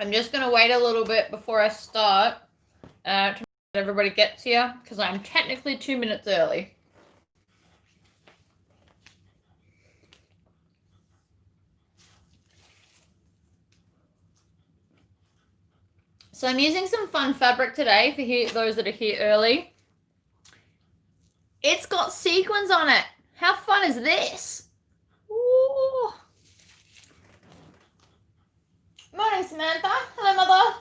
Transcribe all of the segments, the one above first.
I'm just going to wait a little bit before I start to make sure everybody gets here, because I'm technically 2 minutes early. So I'm using some fun fabric today for those that are here early. It's got sequins on it. How fun is this? Ooh. Morning, Samantha. Hello, Mother.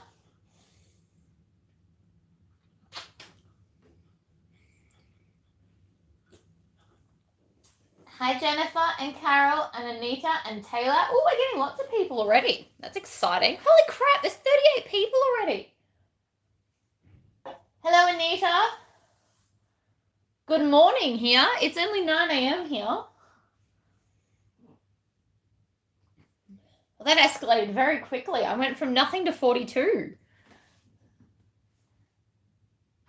Hi, Jennifer and Carol and Anita and Taylor. Oh, we're getting lots of people already. That's exciting. Holy crap, there's 38 people already. Hello, Anita. Good morning here. It's only 9 a.m. here. Well, that escalated very quickly. I went from nothing to 42.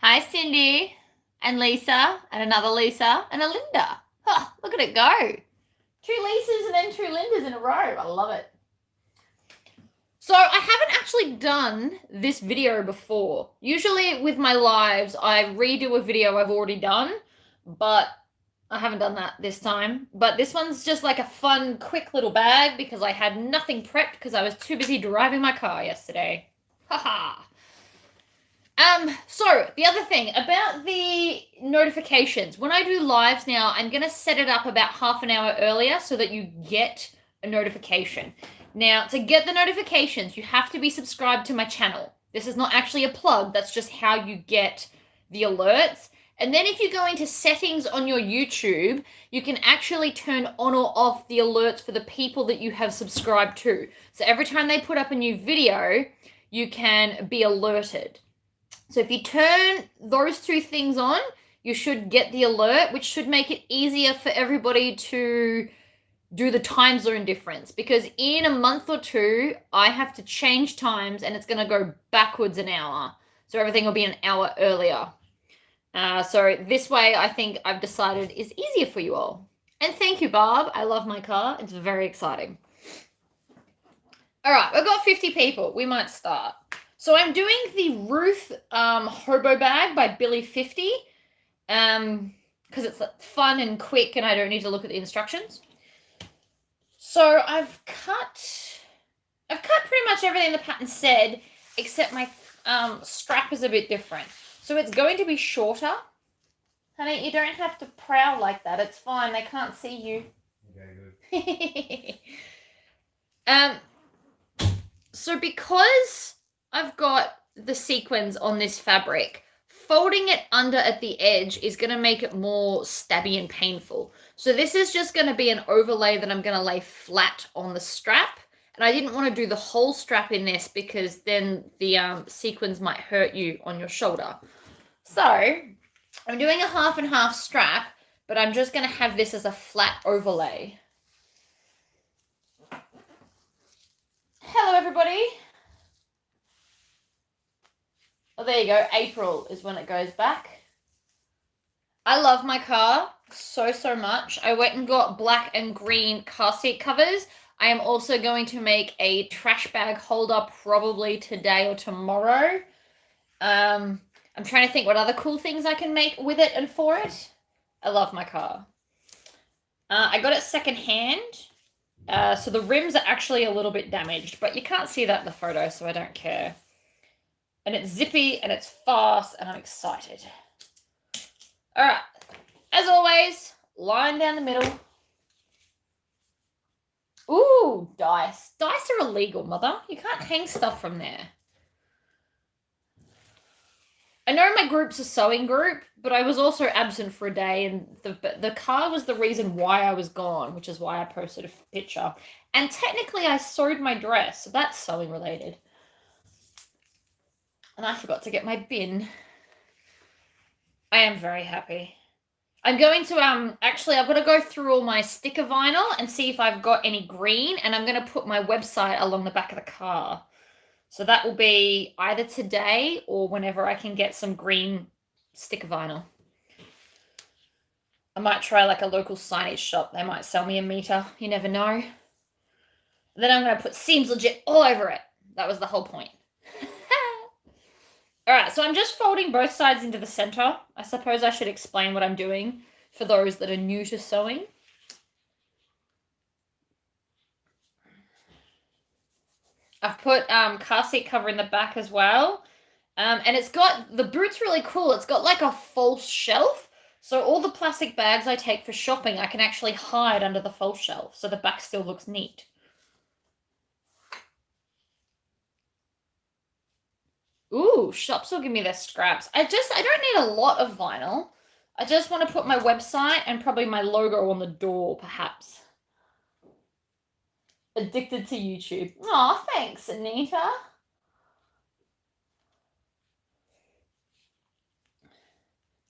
Hi, Cindy and Lisa and another Lisa and a Linda. Huh, look at it go. 2 Lisas and then 2 Lindas in a row. I love it. So I haven't actually done this video before. Usually with my lives, I redo a video I've already done, but I haven't done that this time. But this one's just like a fun, quick little bag because I had nothing prepped because I was too busy driving my car yesterday. Haha. So the other thing about the notifications, when I do lives now, I'm going to set it up about half an hour earlier so that you get a notification. Now, to get the notifications, you have to be subscribed to my channel. This is not actually a plug. That's just how you get the alerts. And then if you go into settings on your YouTube, you can actually turn on or off the alerts for the people that you have subscribed to. So every time they put up a new video, you can be alerted. So if you turn those 2 things on, you should get the alert, which should make it easier for everybody to do the time zone difference, because in a month or 2, I have to change times and it's going to go backwards an hour. So everything will be an hour earlier. So this way, I think I've decided is easier for you all. And thank you, Barb. I love my car. It's very exciting. All right, we've got 50 people. We might start. So I'm doing the Ruth hobo bag by Billy 50 because it's fun and quick and I don't need to look at the instructions. So I've cut pretty much everything the pattern said, except my strap is a bit different. So it's going to be shorter. Honey, you don't have to prowl like that. It's fine. They can't see you. Okay, good. So because I've got the sequins on this fabric, folding it under at the edge is going to make it more stabby and painful. So this is just going to be an overlay that I'm going to lay flat on the strap. And I didn't want to do the whole strap in this because then the sequins might hurt you on your shoulder. So I'm doing a half and half strap, but I'm just going to have this as a flat overlay. Hello, everybody. Oh, there you go. April is when it goes back. I love my car so much. I went and got black and green car seat covers. I am also going to make a trash bag holder probably today or tomorrow. I'm trying to think what other cool things I can make with it and for it. I love my car. I got it secondhand. So the rims are actually a little bit damaged, but you can't see that in the photo, so I don't care. And it's zippy and it's fast and I'm excited. All right, as always, line down the middle. Ooh, dice. Dice are illegal, Mother. You can't hang stuff from there. I know my group's a sewing group, but I was also absent for a day and the car was the reason why I was gone, which is why I posted a picture. And technically I sewed my dress, so that's sewing related. And I forgot to get my bin. I am very happy. I'm going to, actually, I've got to go through all my sticker vinyl and see if I've got any green. And I'm going to put my website along the back of the car. So that will be either today or whenever I can get some green sticker vinyl. I might try like a local signage shop. They might sell me a meter. You never know. Then I'm going to put Seems Legit all over it. That was the whole point. All right, so I'm just folding both sides into the center. I suppose I should explain what I'm doing for those that are new to sewing. I've put car seat cover in the back as well. And it's got, the boot's really cool. It's got like a false shelf. So all the plastic bags I take for shopping, I can actually hide under the false shelf. So the back still looks neat. Ooh, shops will give me their scraps. I don't need a lot of vinyl. I just want to put my website and probably my logo on the door, perhaps. Addicted to YouTube. Aw, thanks, Anita.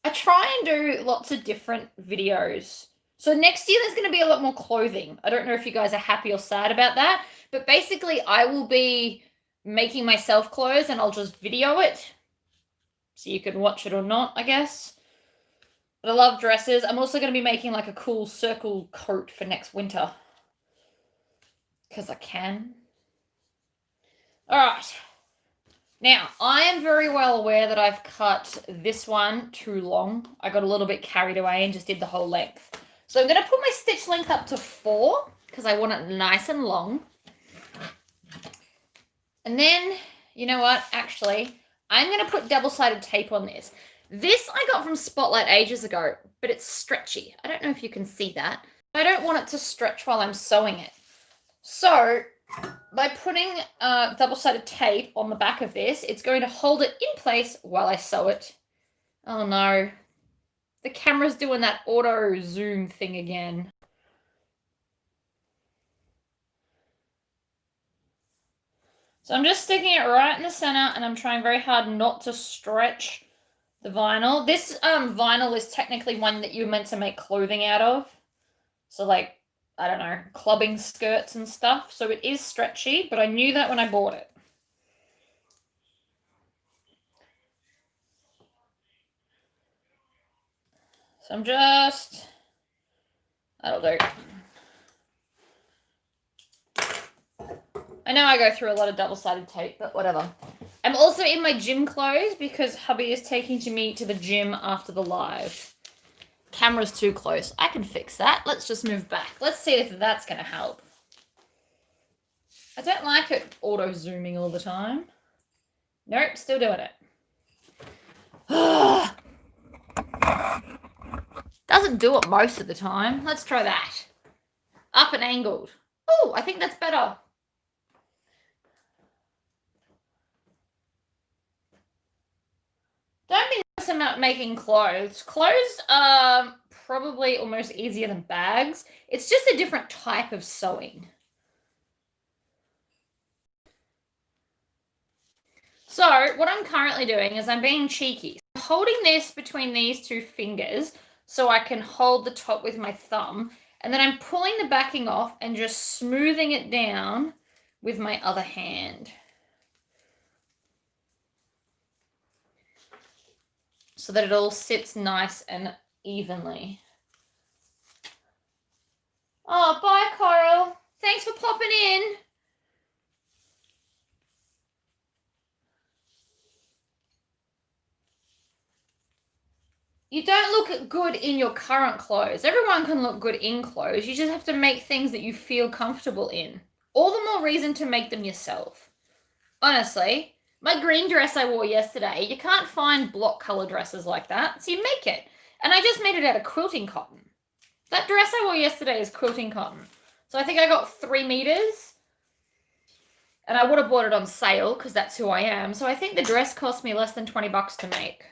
I try and do lots of different videos. So next year there's going to be a lot more clothing. I don't know if you guys are happy or sad about that, but basically I will be making myself clothes and I'll just video it so you can watch it or not, I guess. But I love dresses. I'm also going to be making like a cool circle coat for next winter because I can. All right. Now, I am very well aware that I've cut this one too long. I got a little bit carried away and just did the whole length. So I'm going to put my stitch length up to 4 because I want it nice and long. And then, you know what? Actually, I'm going to put double-sided tape on this. This I got from Spotlight ages ago, but it's stretchy. I don't know if you can see that. I don't want it to stretch while I'm sewing it. So by putting double-sided tape on the back of this, it's going to hold it in place while I sew it. Oh no. The camera's doing that auto zoom thing again. So I'm just sticking it right in the center and I'm trying very hard not to stretch the vinyl. This vinyl is technically one that you're meant to make clothing out of. So like, I don't know, clubbing skirts and stuff. So it is stretchy, but I knew that when I bought it. So I'm just, that'll do. I know I go through a lot of double-sided tape, but whatever. I'm also in my gym clothes because hubby is taking me to the gym after the live. Camera's too close. I can fix that. Let's just move back. Let's see if that's going to help. I don't like it auto-zooming all the time. Nope, still doing it. Doesn't do it most of the time. Let's try that. Up and angled. Oh, I think that's better. Don't be nice about making clothes. Clothes are probably almost easier than bags. It's just a different type of sewing. So what I'm currently doing is I'm being cheeky. I'm holding this between these two fingers so I can hold the top with my thumb. And then I'm pulling the backing off and just smoothing it down with my other hand. So that it all sits nice and evenly. Oh, bye, Coral. Thanks for popping in. You don't look good in your current clothes. Everyone can look good in clothes. You just have to make things that you feel comfortable in. All the more reason to make them yourself. Honestly. My green dress I wore yesterday, you can't find block color dresses like that, so you make it. And I just made it out of quilting cotton. That dress I wore yesterday is quilting cotton. So I think I got 3 meters. And I would have bought it on sale because that's who I am. So I think the dress cost me less than 20 bucks to make.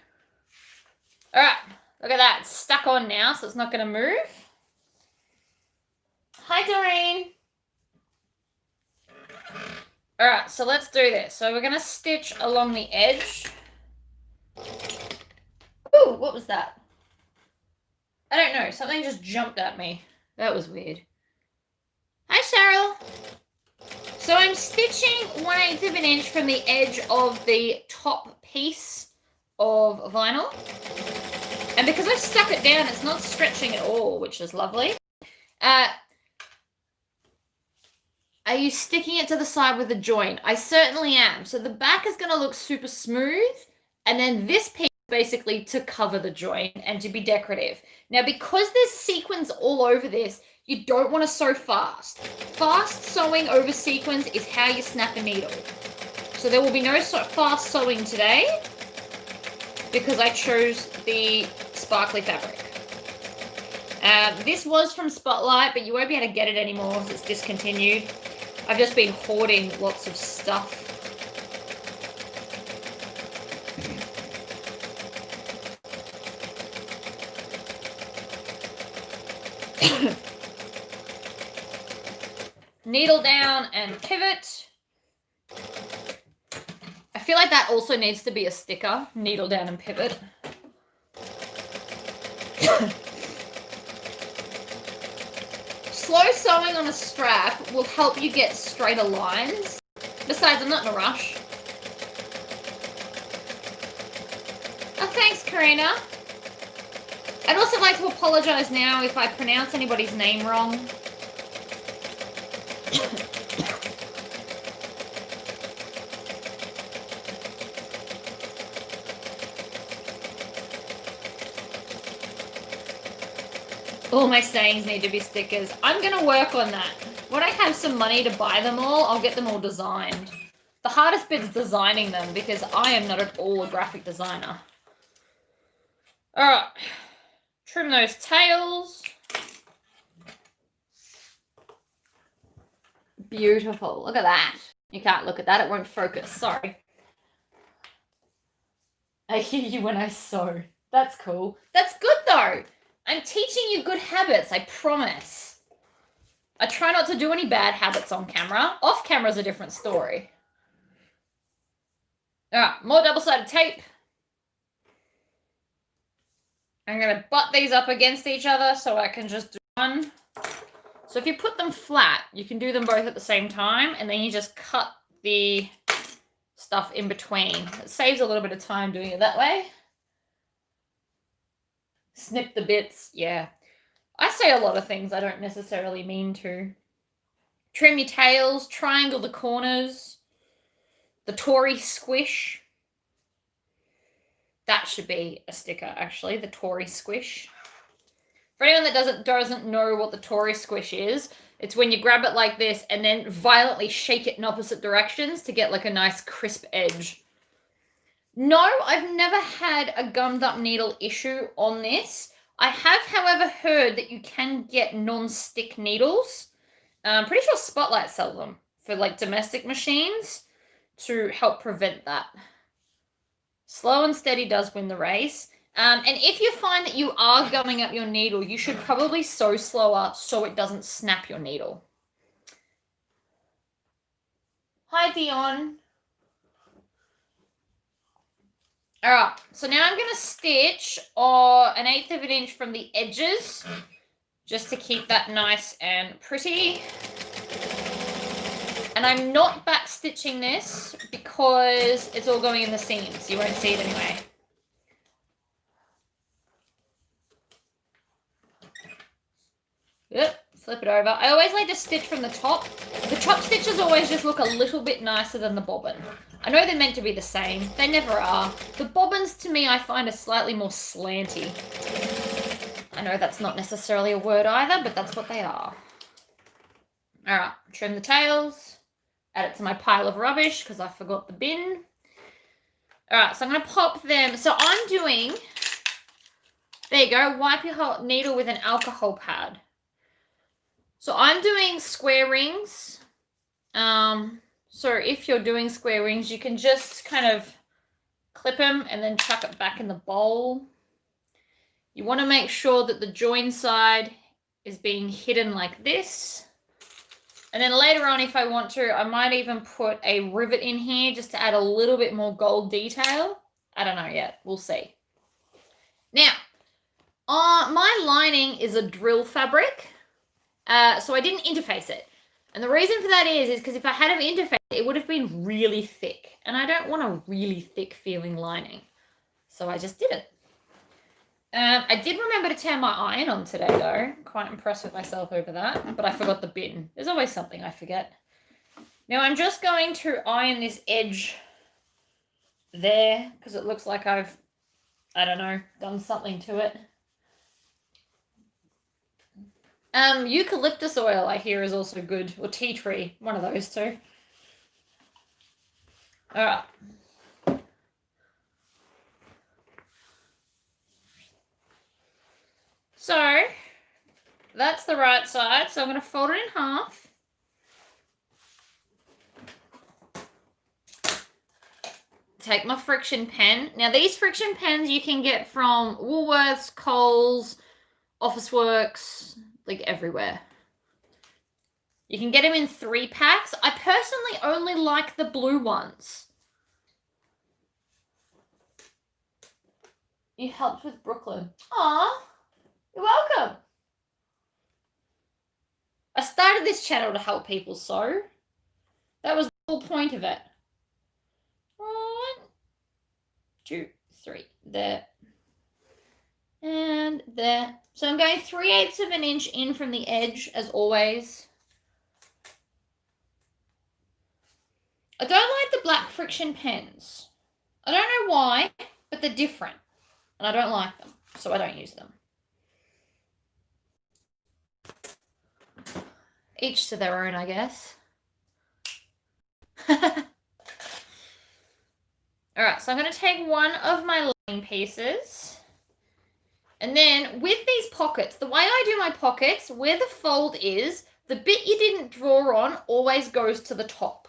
All right, look at that. It's stuck on now, so it's not going to move. Hi, Doreen. All right, so let's do this. So we're going to stitch along the edge. Ooh, what was that? I don't know. Something just jumped at me. That was weird. Hi, Cheryl. So I'm stitching 1/8 of an inch from the edge of the top piece of vinyl. And because I've stuck it down, it's not stretching at all, which is lovely. Are you sticking it to the side with a joint? I certainly am. So the back is going to look super smooth, and then this piece basically to cover the joint and to be decorative. Now, because there's sequins all over this, you don't want to sew fast. Fast sewing over sequins is how you snap a needle. So there will be no fast sewing today because I chose the sparkly fabric. This was from Spotlight, but you won't be able to get it anymore because it's discontinued. I've just been hoarding lots of stuff. Needle down and pivot. I feel like that also needs to be a sticker. Needle down and pivot. Slow sewing on a strap will help you get straighter lines. Besides, I'm not in a rush. Oh, thanks, Karina. I'd also like to apologize now if I pronounce anybody's name wrong. All my sayings need to be stickers. I'm going to work on that. When I have some money to buy them all, I'll get them all designed. The hardest bit's designing them because I am not at all a graphic designer. All right. Trim those tails. Beautiful. Look at that. You can't look at that. It won't focus. Sorry. I hear you when I sew. That's cool. That's good though. I'm teaching you good habits, I promise. I try not to do any bad habits on camera. Off camera is a different story. All right, more double-sided tape. I'm going to butt these up against each other so I can just do one. So if you put them flat, you can do them both at the same time, and then you just cut the stuff in between. It saves a little bit of time doing it that way. Snip the bits, yeah. I say a lot of things I don't necessarily mean to. Trim your tails, triangle the corners. The Tory squish. That should be a sticker, actually, the Tory squish. For anyone that doesn't know what the Tory squish is, it's when you grab it like this and then violently shake it in opposite directions to get like a nice crisp edge. No, I've never had a gummed up needle issue on this. I have, however, heard that you can get non-stick needles. I'm pretty sure Spotlight sells them for like domestic machines to help prevent that. Slow and steady does win the race. And if you find that you are gumming up your needle, you should probably sew slower so it doesn't snap your needle. Hi, Dion. All right, so now I'm going to stitch 1/8 of an inch from the edges just to keep that nice and pretty. And I'm not back stitching this because it's all going in the seams. You won't see it anyway. Yep, flip it over. I always like to stitch from the top. The top stitches always just look a little bit nicer than the bobbin. I know they're meant to be the same. They never are. The bobbins, to me, I find are slightly more slanty. I know that's not necessarily a word either, but that's what they are. All right, trim the tails. Add it to my pile of rubbish because I forgot the bin. All right, so I'm going to pop them. So I'm doing, there you go, wipe your needle with an alcohol pad. So I'm doing square rings. So if you're doing square rings, you can just kind of clip them and then chuck it back in the bowl. You want to make sure that the join side is being hidden like this. And then later on, if I want to, I might even put a rivet in here just to add a little bit more gold detail. I don't know yet. We'll see. Now, my lining is a drill fabric. So I didn't interface it. And the reason for that is because if I had an interface, it would have been really thick. And I don't want a really thick feeling lining. So I just didn't. I did remember to turn my iron on today, though. Quite impressed with myself over that. But I forgot the bin. There's always something I forget. Now I'm just going to iron this edge there because it looks like I've, I don't know, done something to it. Eucalyptus oil I hear is also good, or tea tree, one of those two. All right. So that's the right side. So I'm going to fold it in half. Take my friction pen. Now these friction pens you can get from Woolworths, Coles, Officeworks, like everywhere. You can get them in 3 packs. I personally only like the blue ones. You helped with Brooklyn. Aw, you're welcome. I started this channel to help people sew. That was the whole point of it. 1, 2, 3. There. And there. So I'm going 3/8 of an inch in from the edge, as always. I don't like the black friction pens. I don't know why, but they're different. And I don't like them, so I don't use them. Each to their own, I guess. Alright, so I'm going to take one of my lining pieces. And then with these pockets, the way I do my pockets, where the fold is, the bit you didn't draw on always goes to the top.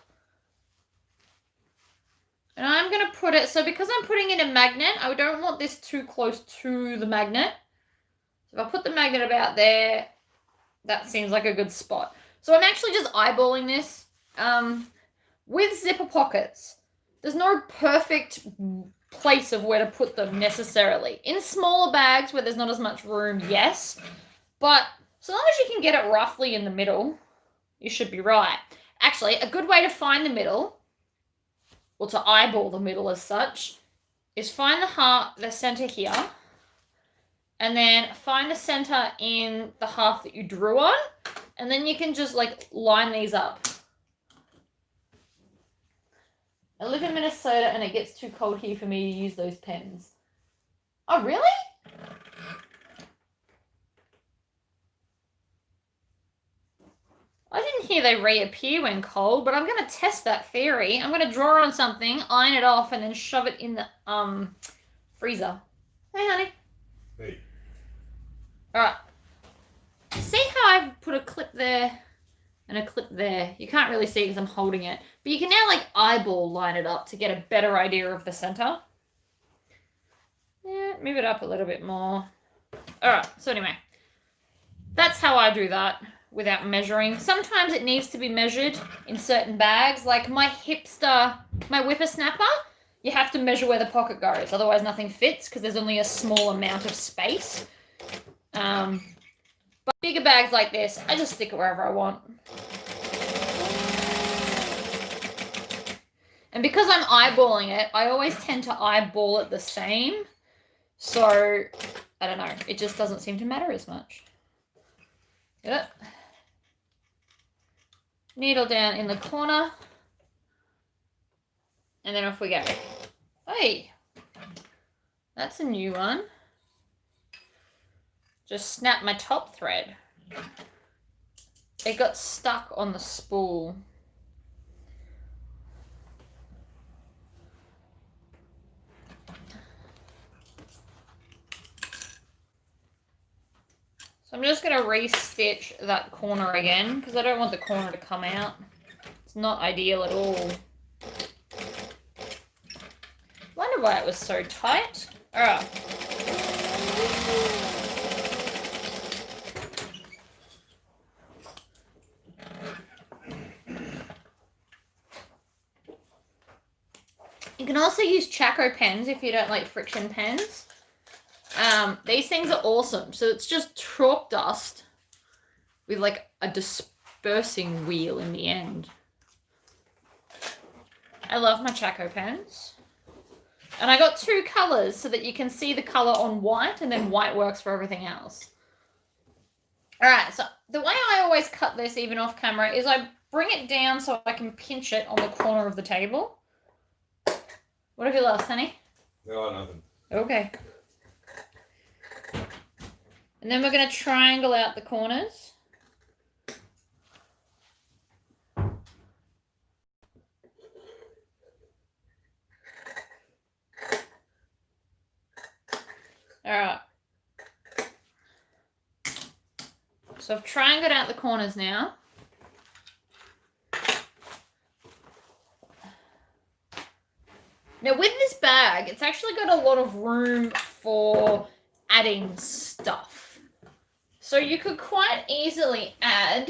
And I'm going to put it, so because I'm putting in a magnet, I don't want this too close to the magnet. So if I put the magnet about there, that seems like a good spot. So I'm actually just eyeballing this. With zipper pockets, there's no perfect place of where to put them necessarily. In smaller bags where there's not as much room, yes. But so long as you can get it roughly in the middle, you should be right. Actually, a good way to find the middle, or to eyeball the middle as such, is find the center here, and then find the center in the half that you drew on, and then you can just like line these up. I live in Minnesota and it gets too cold here for me to use those pens. Oh, really? I didn't hear they reappear when cold, but I'm going to test that theory. I'm going to draw on something, iron it off, and then shove it in the freezer. Hey, honey. Hey. All right. See how I've put a clip there and a clip there? You can't really see because I'm holding it. But you can now like eyeball line it up to get a better idea of the center. Yeah, move it up a little bit more. All right. So anyway, that's how I do that without measuring. Sometimes it needs to be measured in certain bags. Like my whippersnapper, you have to measure where the pocket goes. Otherwise nothing fits because there's only a small amount of space. But bigger bags like this, I just stick it wherever I want. And because I'm eyeballing it, I always tend to eyeball it the same. So, I don't know. It just doesn't seem to matter as much. Yep. Needle down in the corner. And then off we go. Hey, that's a new one. Just snap my top thread. It got stuck on the spool. So I'm just going to re-stitch that corner again because I don't want the corner to come out. It's not ideal at all. Wonder why it was so tight. All right. You can also use Chaco pens if you don't like friction pens. These things are awesome. So it's just chalk dust with like a dispersing wheel in the end. I love my Chaco pens. And I got 2 colors so that you can see the color on white and then white works for everything else. All right, so the way I always cut this even off camera is I bring it down so I can pinch it on the corner of the table. What have you lost, honey? No, nothing. Okay. And then we're going to triangle out the corners. Alright. So I've triangled out the corners now. Now with this bag, it's actually got a lot of room for adding stuff. So you could quite easily add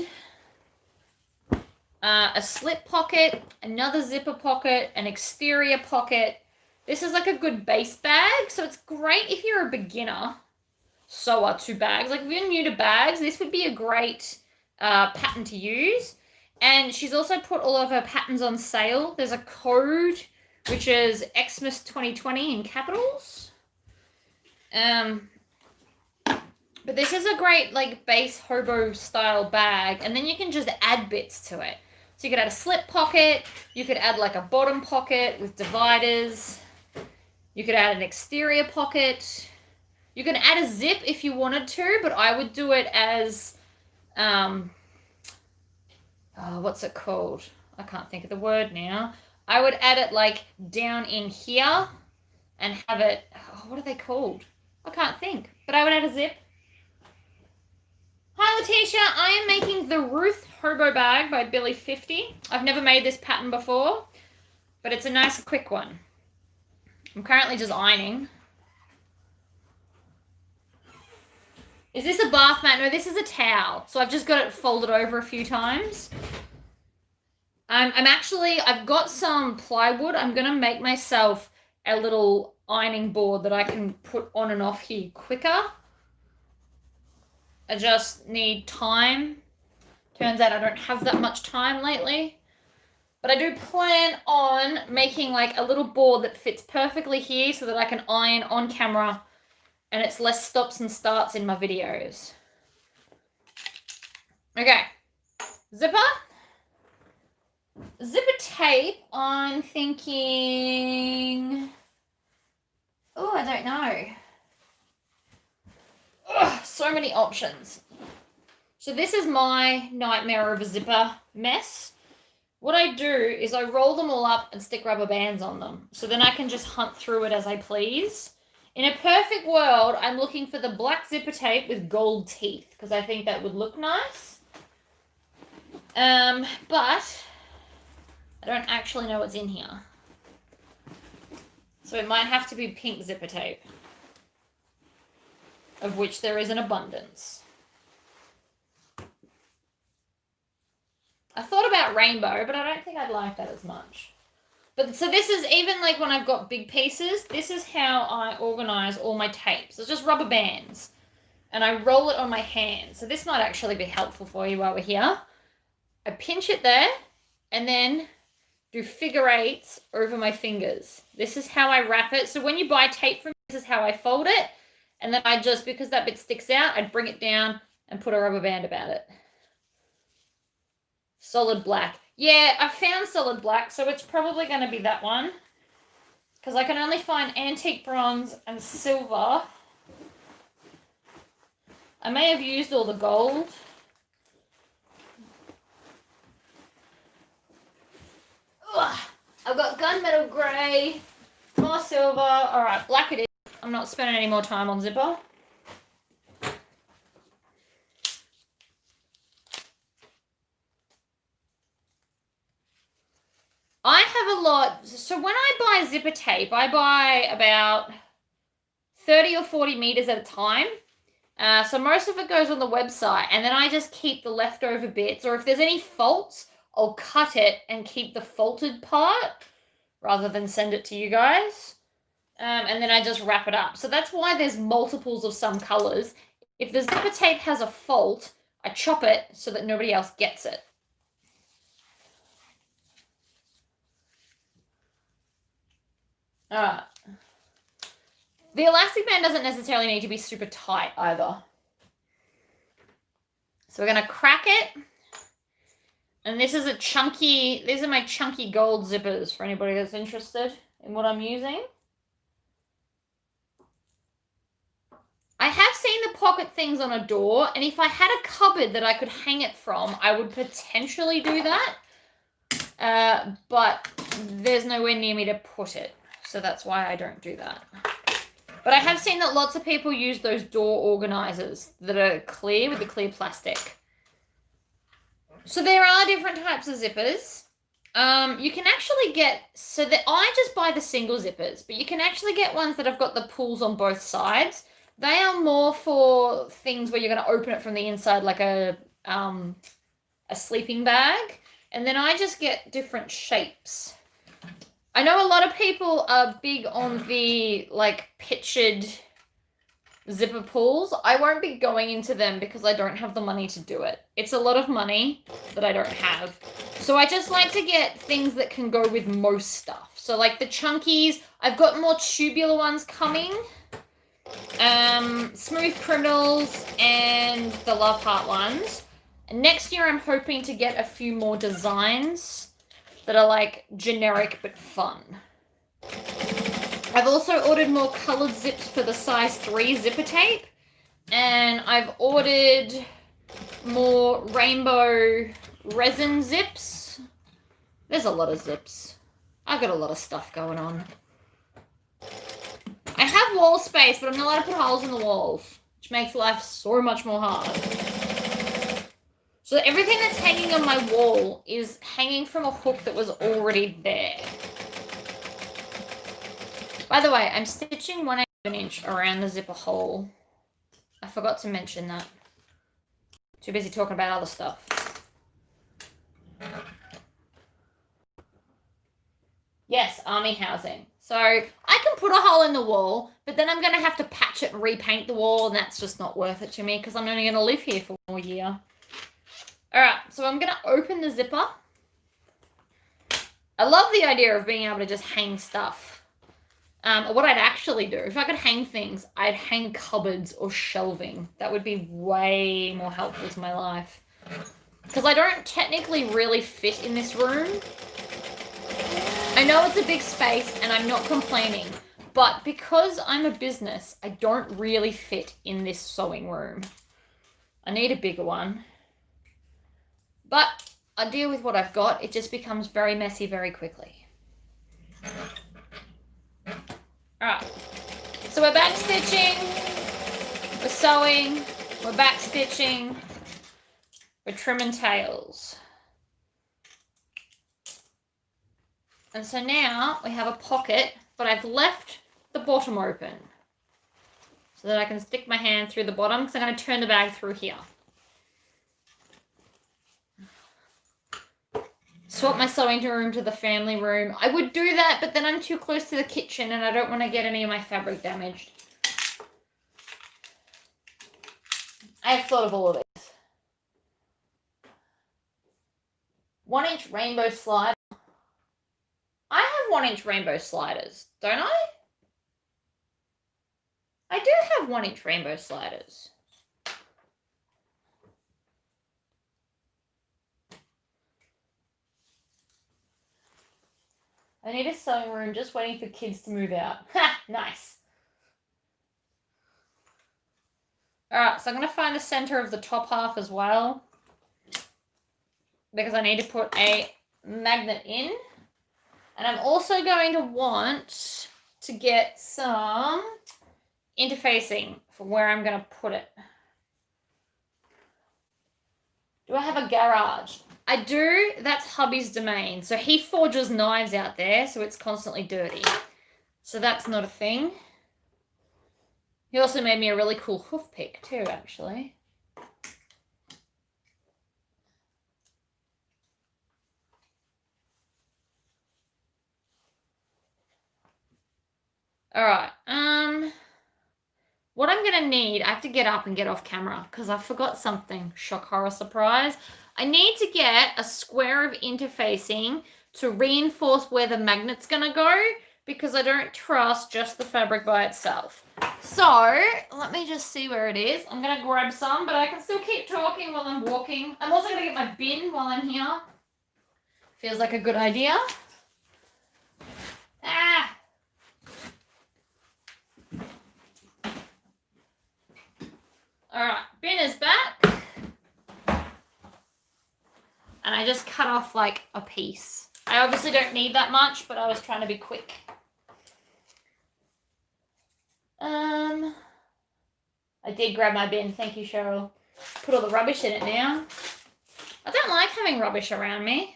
a slip pocket, another zipper pocket, an exterior pocket. This is like a good base bag, so it's great if you're a beginner sewer to bags. Like if you're new to bags, this would be a great pattern to use. And she's also put all of her patterns on sale. There's a code, which is Xmas 2020 in capitals. But this is a great like base hobo style bag, and then you can just add bits to it. So you could add a slip pocket, you could add like a bottom pocket with dividers, you could add an exterior pocket, you can add a zip if you wanted to, but I would do it as, what's it called? I can't think of the word now. I would add it like down in here and have it, what are they called? I can't think, but I would add a zip. Hi Letitia, I am making the Ruth Hobo Bag by Billy50. I've never made this pattern before, but it's a nice quick one. I'm currently just ironing. Is this a bath mat? No, this is a towel. So I've just got it folded over a few times. I've got some plywood. I'm going to make myself a little ironing board that I can put on and off here quicker. I just need time. Turns out I don't have that much time lately. But I do plan on making like a little board that fits perfectly here so that I can iron on camera and it's less stops and starts in my videos. Okay. Zipper. Zipper tape, I'm thinking... Oh, I don't know. Ugh, so many options. So this is my nightmare of a zipper mess. What I do is I roll them all up and stick rubber bands on them. So then I can just hunt through it as I please. In a perfect world, I'm looking for the black zipper tape with gold teeth because I think that would look nice. But I don't actually know what's in here. So it might have to be pink zipper tape, of which there is an abundance. I thought about rainbow, but I don't think I'd like that as much. But so this is, even like when I've got big pieces, this is how I organize all my tapes. It's just rubber bands. And I roll it on my hand. So this might actually be helpful for you while we're here. I pinch it there and then do figure eights over my fingers. This is how I wrap it. So when you buy tape from me, this is how I fold it. And then I just, because that bit sticks out, I'd bring it down and put a rubber band about it. Solid black. Yeah, I found solid black, so it's probably going to be that one. Because I can only find antique bronze and silver. I may have used all the gold. Ugh, I've got gunmetal grey, more silver. All right, black it is. I'm not spending any more time on zipper. I have a lot. So when I buy zipper tape, I buy about 30 or 40 meters at a time. So most of it goes on the website, and then I just keep the leftover bits, or if there's any faults, I'll cut it and keep the faulted part rather than send it to you guys. And then I just wrap it up. So that's why there's multiples of some colors. If the zipper tape has a fault, I chop it so that nobody else gets it. All right. The elastic band doesn't necessarily need to be super tight either. So we're going to crack it. And this is a chunky, these are my chunky gold zippers for anybody that's interested in what I'm using. I have seen the pocket things on a door, and if I had a cupboard that I could hang it from, I would potentially do that. But there's nowhere near me to put it, so that's why I don't do that. But I have seen that lots of people use those door organizers that are clear with the clear plastic. So there are different types of zippers. You can actually get, so that I just buy the single zippers, but you can actually get ones that have got the pulls on both sides. They are more for things where you're going to open it from the inside like a sleeping bag. And then I just get different shapes. I know a lot of people are big on the like pictured zipper pulls. I won't be going into them because I don't have the money to do it. It's a lot of money that I don't have. So I just like to get things that can go with most stuff. So like the chunkies, I've got more tubular ones coming. Smooth criminals and the love heart ones. And next year I'm hoping to get a few more designs that are like generic but fun. I've also ordered more colored zips for the size 3 zipper tape. And I've ordered more rainbow resin zips. There's a lot of zips. I've got a lot of stuff going on. I have wall space, but I'm not allowed to put holes in the walls, which makes life so much more hard. So everything that's hanging on my wall is hanging from a hook that was already there. By the way, I'm stitching 1/8 inch around the zipper hole. I forgot to mention that. Too busy talking about other stuff. Yes, army housing. So I can put a hole in the wall, but then I'm going to have to patch it and repaint the wall, and that's just not worth it to me because I'm only going to live here for 1 more year. All right, so I'm going to open the zipper. I love the idea of being able to just hang stuff. What I'd actually do, if I could hang things, I'd hang cupboards or shelving. That would be way more helpful to my life. Because I don't technically really fit in this room. I know it's a big space and I'm not complaining, but because I'm a business, I don't really fit in this sewing room. I need a bigger one. But I deal with what I've got. It just becomes very messy very quickly. Alright, so we're back stitching, we're sewing, we're back stitching, we're trimming tails. And so now we have a pocket, but I've left the bottom open so that I can stick my hand through the bottom because I'm going to turn the bag through here. Swap my sewing room to the family room. I would do that, but then I'm too close to the kitchen and I don't want to get any of my fabric damaged. I have thought of all of this. 1-inch rainbow slide. I have 1-inch rainbow sliders, don't I? I do have 1-inch rainbow sliders. I need a sewing room, just waiting for kids to move out. Ha! Nice. Alright, so I'm going to find the center of the top half as well. Because I need to put a magnet in. And I'm also going to want to get some interfacing for where I'm going to put it. Do I have a garage? I do. That's hubby's domain. So he forges knives out there, so it's constantly dirty. So that's not a thing. He also made me a really cool hoof pick too, actually. All right. What I'm going to need, I have to get up and get off camera because I forgot something. Shock, horror, surprise. I need to get a square of interfacing to reinforce where the magnet's going to go because I don't trust just the fabric by itself. So, let me just see where it is. I'm going to grab some, but I can still keep talking while I'm walking. I'm also going to get my bin while I'm here. Feels like a good idea. Ah! Alright, bin is back. And I just cut off like a piece. I obviously don't need that much, but I was trying to be quick. I did grab my bin. Thank you, Cheryl. Put all the rubbish in it now. I don't like having rubbish around me.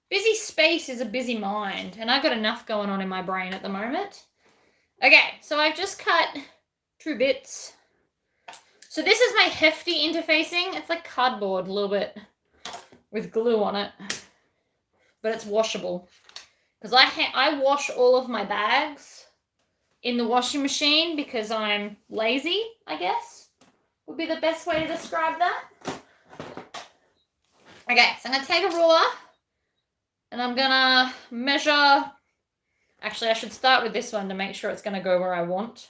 Busy space is a busy mind, and I've got enough going on in my brain at the moment. Okay, so I've just cut 2 bits. So this is my hefty interfacing. It's like cardboard a little bit with glue on it, but it's washable. Because I wash all of my bags in the washing machine because I'm lazy, I guess, would be the best way to describe that. Okay, so I'm going to take a ruler and I'm going to measure. Actually, I should start with this one to make sure it's going to go where I want.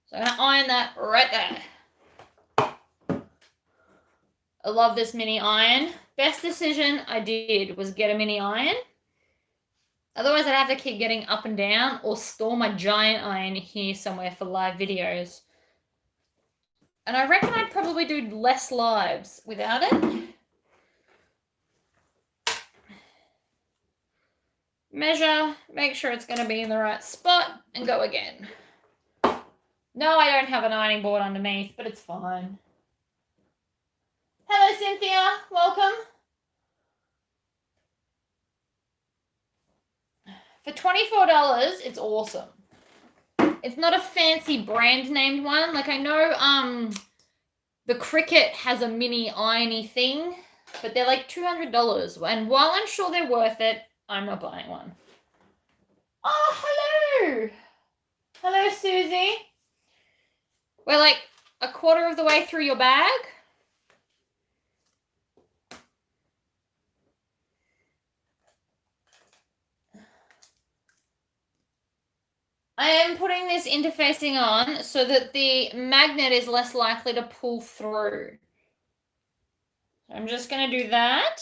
So I'm going to iron that right there. I love this mini iron. Best decision I did was get a mini iron. Otherwise, I'd have to keep getting up and down or store my giant iron here somewhere for live videos. And I reckon I'd probably do less lives without it. Measure, make sure it's going to be in the right spot, and go again. No, I don't have an ironing board underneath, but it's fine. Hello, Cynthia. Welcome. For $24, it's awesome. It's not a fancy brand named one. Like I know the Cricut has a mini irony thing, but they're like $200. And while I'm sure they're worth it, I'm not buying one. Oh, hello. Hello, Susie. We're like a quarter of the way through your bag. I am putting this interfacing on so that the magnet is less likely to pull through. I'm just going to do that.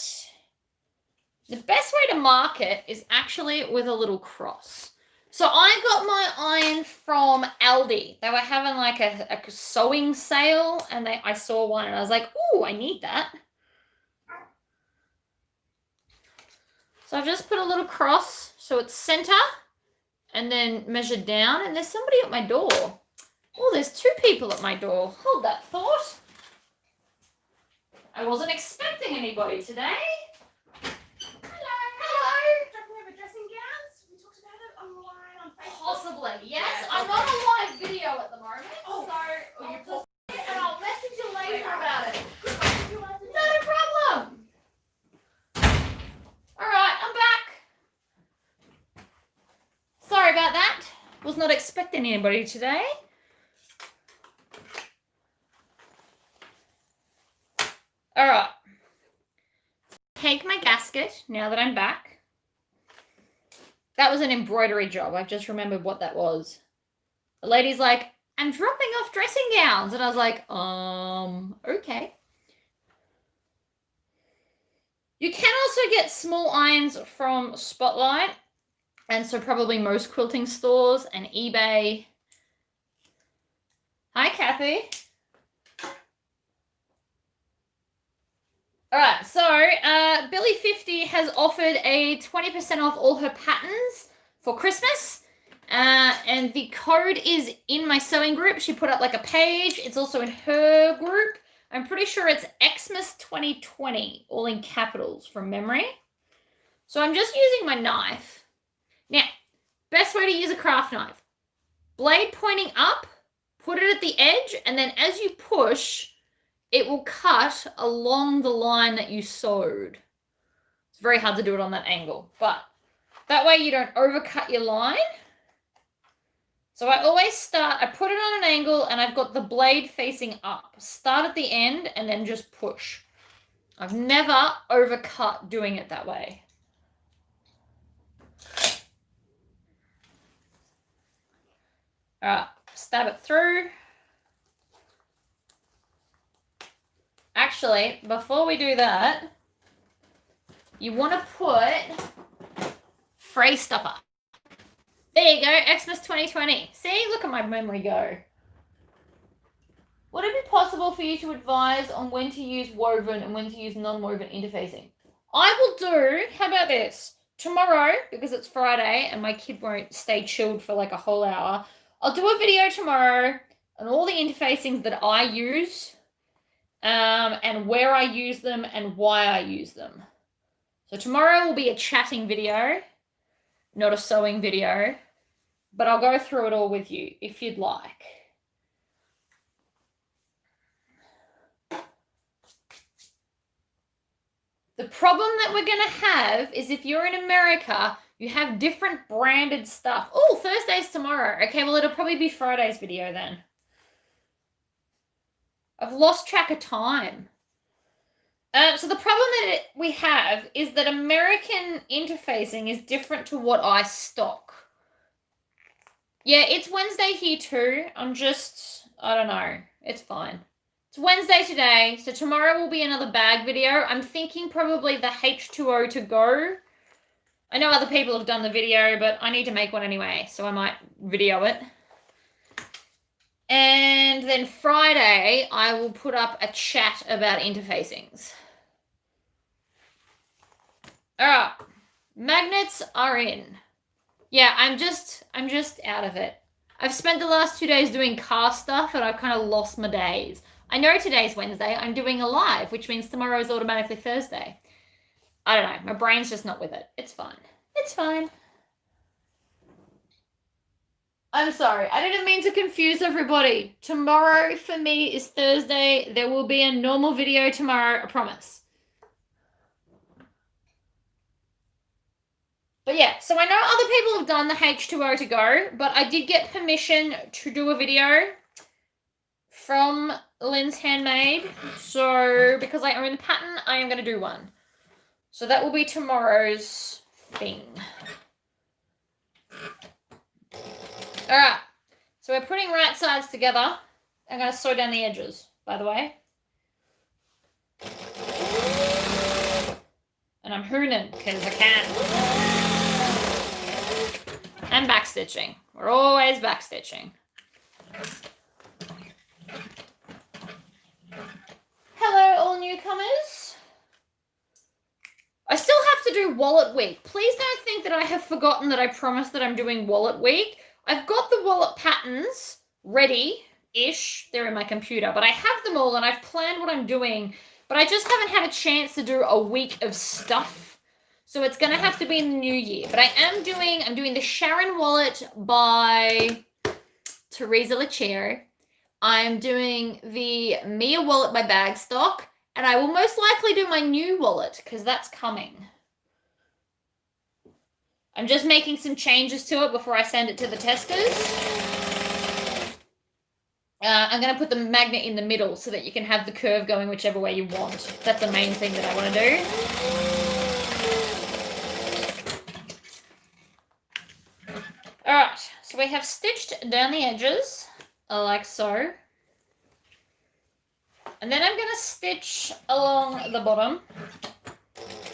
The best way to mark it is actually with a little cross. So I got my iron from Aldi. They were having like a sewing sale, and I saw one and I was like, ooh, I need that. So I've just put a little cross so it's center. And then measure down, and there's somebody at my door. Oh, there's 2 people at my door. Hold that thought. I wasn't expecting anybody today. Hello. Hello. Talking about dressing gowns? We talked about it online on Facebook. Possibly, yes. Yeah, I'm on a live video at the moment. Oh, so you I'll just and I'll message you later about it. No No problem. All right, I'm back. Sorry about that. Was not expecting anybody today. All right. Take my gasket now that I'm back. That was an embroidery job. I've just remembered what that was. The lady's like, I'm dropping off dressing gowns. And I was like, okay. You can also get small irons from Spotlight. And so probably most quilting stores and eBay. Hi, Kathy. All right, so Billy50 has offered a 20% off all her patterns for Christmas. And the code is in my sewing group. She put up like a page. It's also in her group. I'm pretty sure it's Xmas 2020, all in capitals from memory. So I'm just using my knife. Now, best way to use a craft knife. Blade pointing up, put it at the edge, and then as you push, it will cut along the line that you sewed. It's very hard to do it on that angle, but that way you don't overcut your line. So I always start, I put it on an angle and I've got the blade facing up. Start at the end and then just push. I've never overcut doing it that way. All right, stab it through. actually, before we do that, you want to put phrase stopper. There you go, Xmas 2020. See, look at my memory go. Would it be possible for you to advise on when to use woven and when to use non-woven interfacing? I will do, how about this? Tomorrow, because it's Friday and my kid won't stay chilled for like a whole hour, I'll do a video tomorrow on all the interfacings that I use, and where I use them and why I use them. So tomorrow will be a chatting video, not a sewing video, but I'll go through it all with you if you'd like. The problem that we're going to have is if you're in America, you have different branded stuff. Oh, Thursday's tomorrow. Okay, well, it'll probably be Friday's video then. I've lost track of time. So the problem that we have is that American interfacing is different to what I stock. Yeah, it's Wednesday here too. I don't know. It's fine. It's Wednesday today, so tomorrow will be another bag video. I'm thinking probably the H2O to go. I know other people have done the video, but I need to make one anyway, so I might video it. And then Friday, I will put up a chat about interfacings. All right, magnets are in. Yeah, I'm just out of it. I've spent the last 2 days doing car stuff, and I've kind of lost my days. I know today's Wednesday. I'm doing a live, which means tomorrow is automatically Thursday. I don't know. My brain's just not with it. It's fine. It's fine. I'm sorry. I didn't mean to confuse everybody. Tomorrow for me is Thursday. There will be a normal video tomorrow, I promise. But yeah, so I know other people have done the H2O to go, but I did get permission to do a video from Lynn's Handmade. So because I own the pattern, I am going to do one. So that will be tomorrow's thing. All right. So we're putting right sides together. I'm going to sew down the edges, by the way. And I'm hooning because I can. And backstitching. We're always backstitching. Hello, all newcomers. I still have to do wallet week. Please don't think that I have forgotten that I promised that I'm doing wallet week. I've got the wallet patterns ready-ish. They're in my computer, but I have them all and I've planned what I'm doing, but I just haven't had a chance to do a week of stuff. So it's going to have to be in the new year. But I'm doing the Sharon wallet by Teresa Lachero. I'm doing the Mia wallet by Bagstock. And I will most likely do my new wallet because that's coming. I'm just making some changes to it before I send it to the testers. I'm going to put the magnet in the middle so that you can have the curve going whichever way you want. That's the main thing that I want to do. Alright, so we have stitched down the edges, like so. And then I'm going to stitch along the bottom.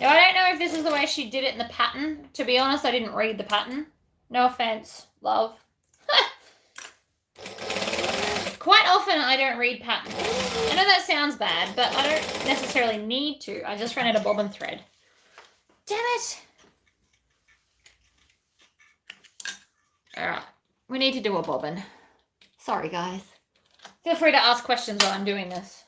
Now, I don't know if this is the way she did it in the pattern. To be honest, I didn't read the pattern. No offense, love. Quite often, I don't read patterns. I know that sounds bad, but I don't necessarily need to. I just ran out of bobbin thread. Damn it! Alright, we need to do a bobbin. Sorry, guys. Feel free to ask questions while I'm doing this.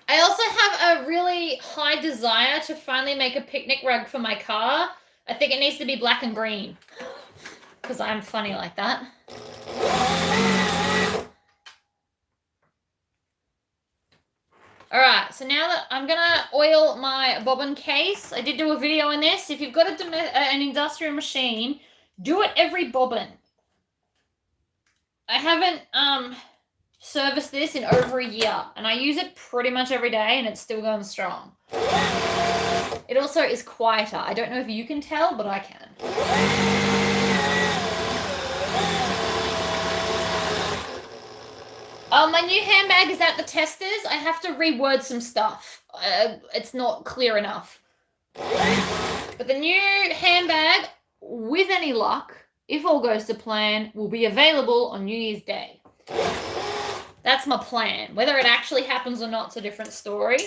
I also have a really high desire to finally make a picnic rug for my car. I think it needs to be black and green. Because I'm funny like that. Alright, so now that I'm going to oil my bobbin case, I did do a video on this. If you've got an industrial machine, do it every bobbin. I haven't serviced this in over a year, and I use it pretty much every day, and it's still going strong. It also is quieter. I don't know if you can tell, but I can. Oh, my new handbag is at the testers. I have to reword some stuff. It's not clear enough. But the new handbag, with any luck, if all goes to plan, will be available on New Year's Day. That's my plan. Whether it actually happens or not is a different story.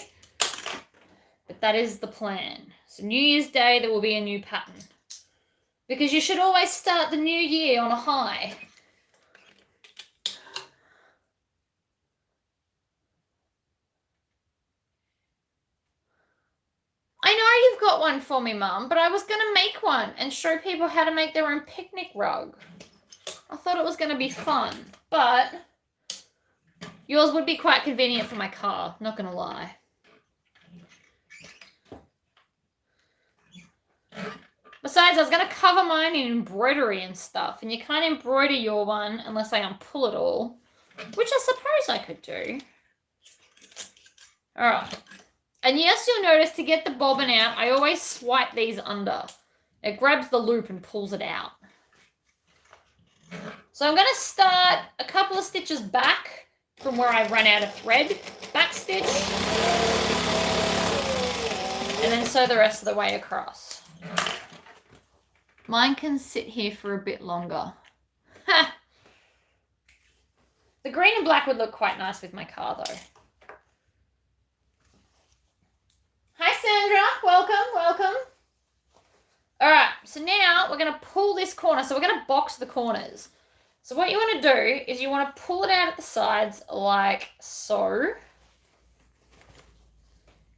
But that is the plan. So New Year's Day, there will be a new pattern. Because you should always start the new year on a high. I know you've got one for me, Mum, but I was going to make one and show people how to make their own picnic rug. I thought it was going to be fun, but yours would be quite convenient for my car, not going to lie. Besides, I was going to cover mine in embroidery and stuff, and you can't embroider your one unless I unpull it all, which I suppose I could do. All right. And yes, you'll notice to get the bobbin out, I always swipe these under. It grabs the loop and pulls it out. So I'm going to start a couple of stitches back from where I run out of thread. Back stitch. And then sew the rest of the way across. Mine can sit here for a bit longer. Ha! The green and black would look quite nice with my car though. Hi Sandra, welcome. All right, so now we're gonna pull this corner. So we're gonna box the corners. So what you wanna do is you wanna pull it out at the sides like so.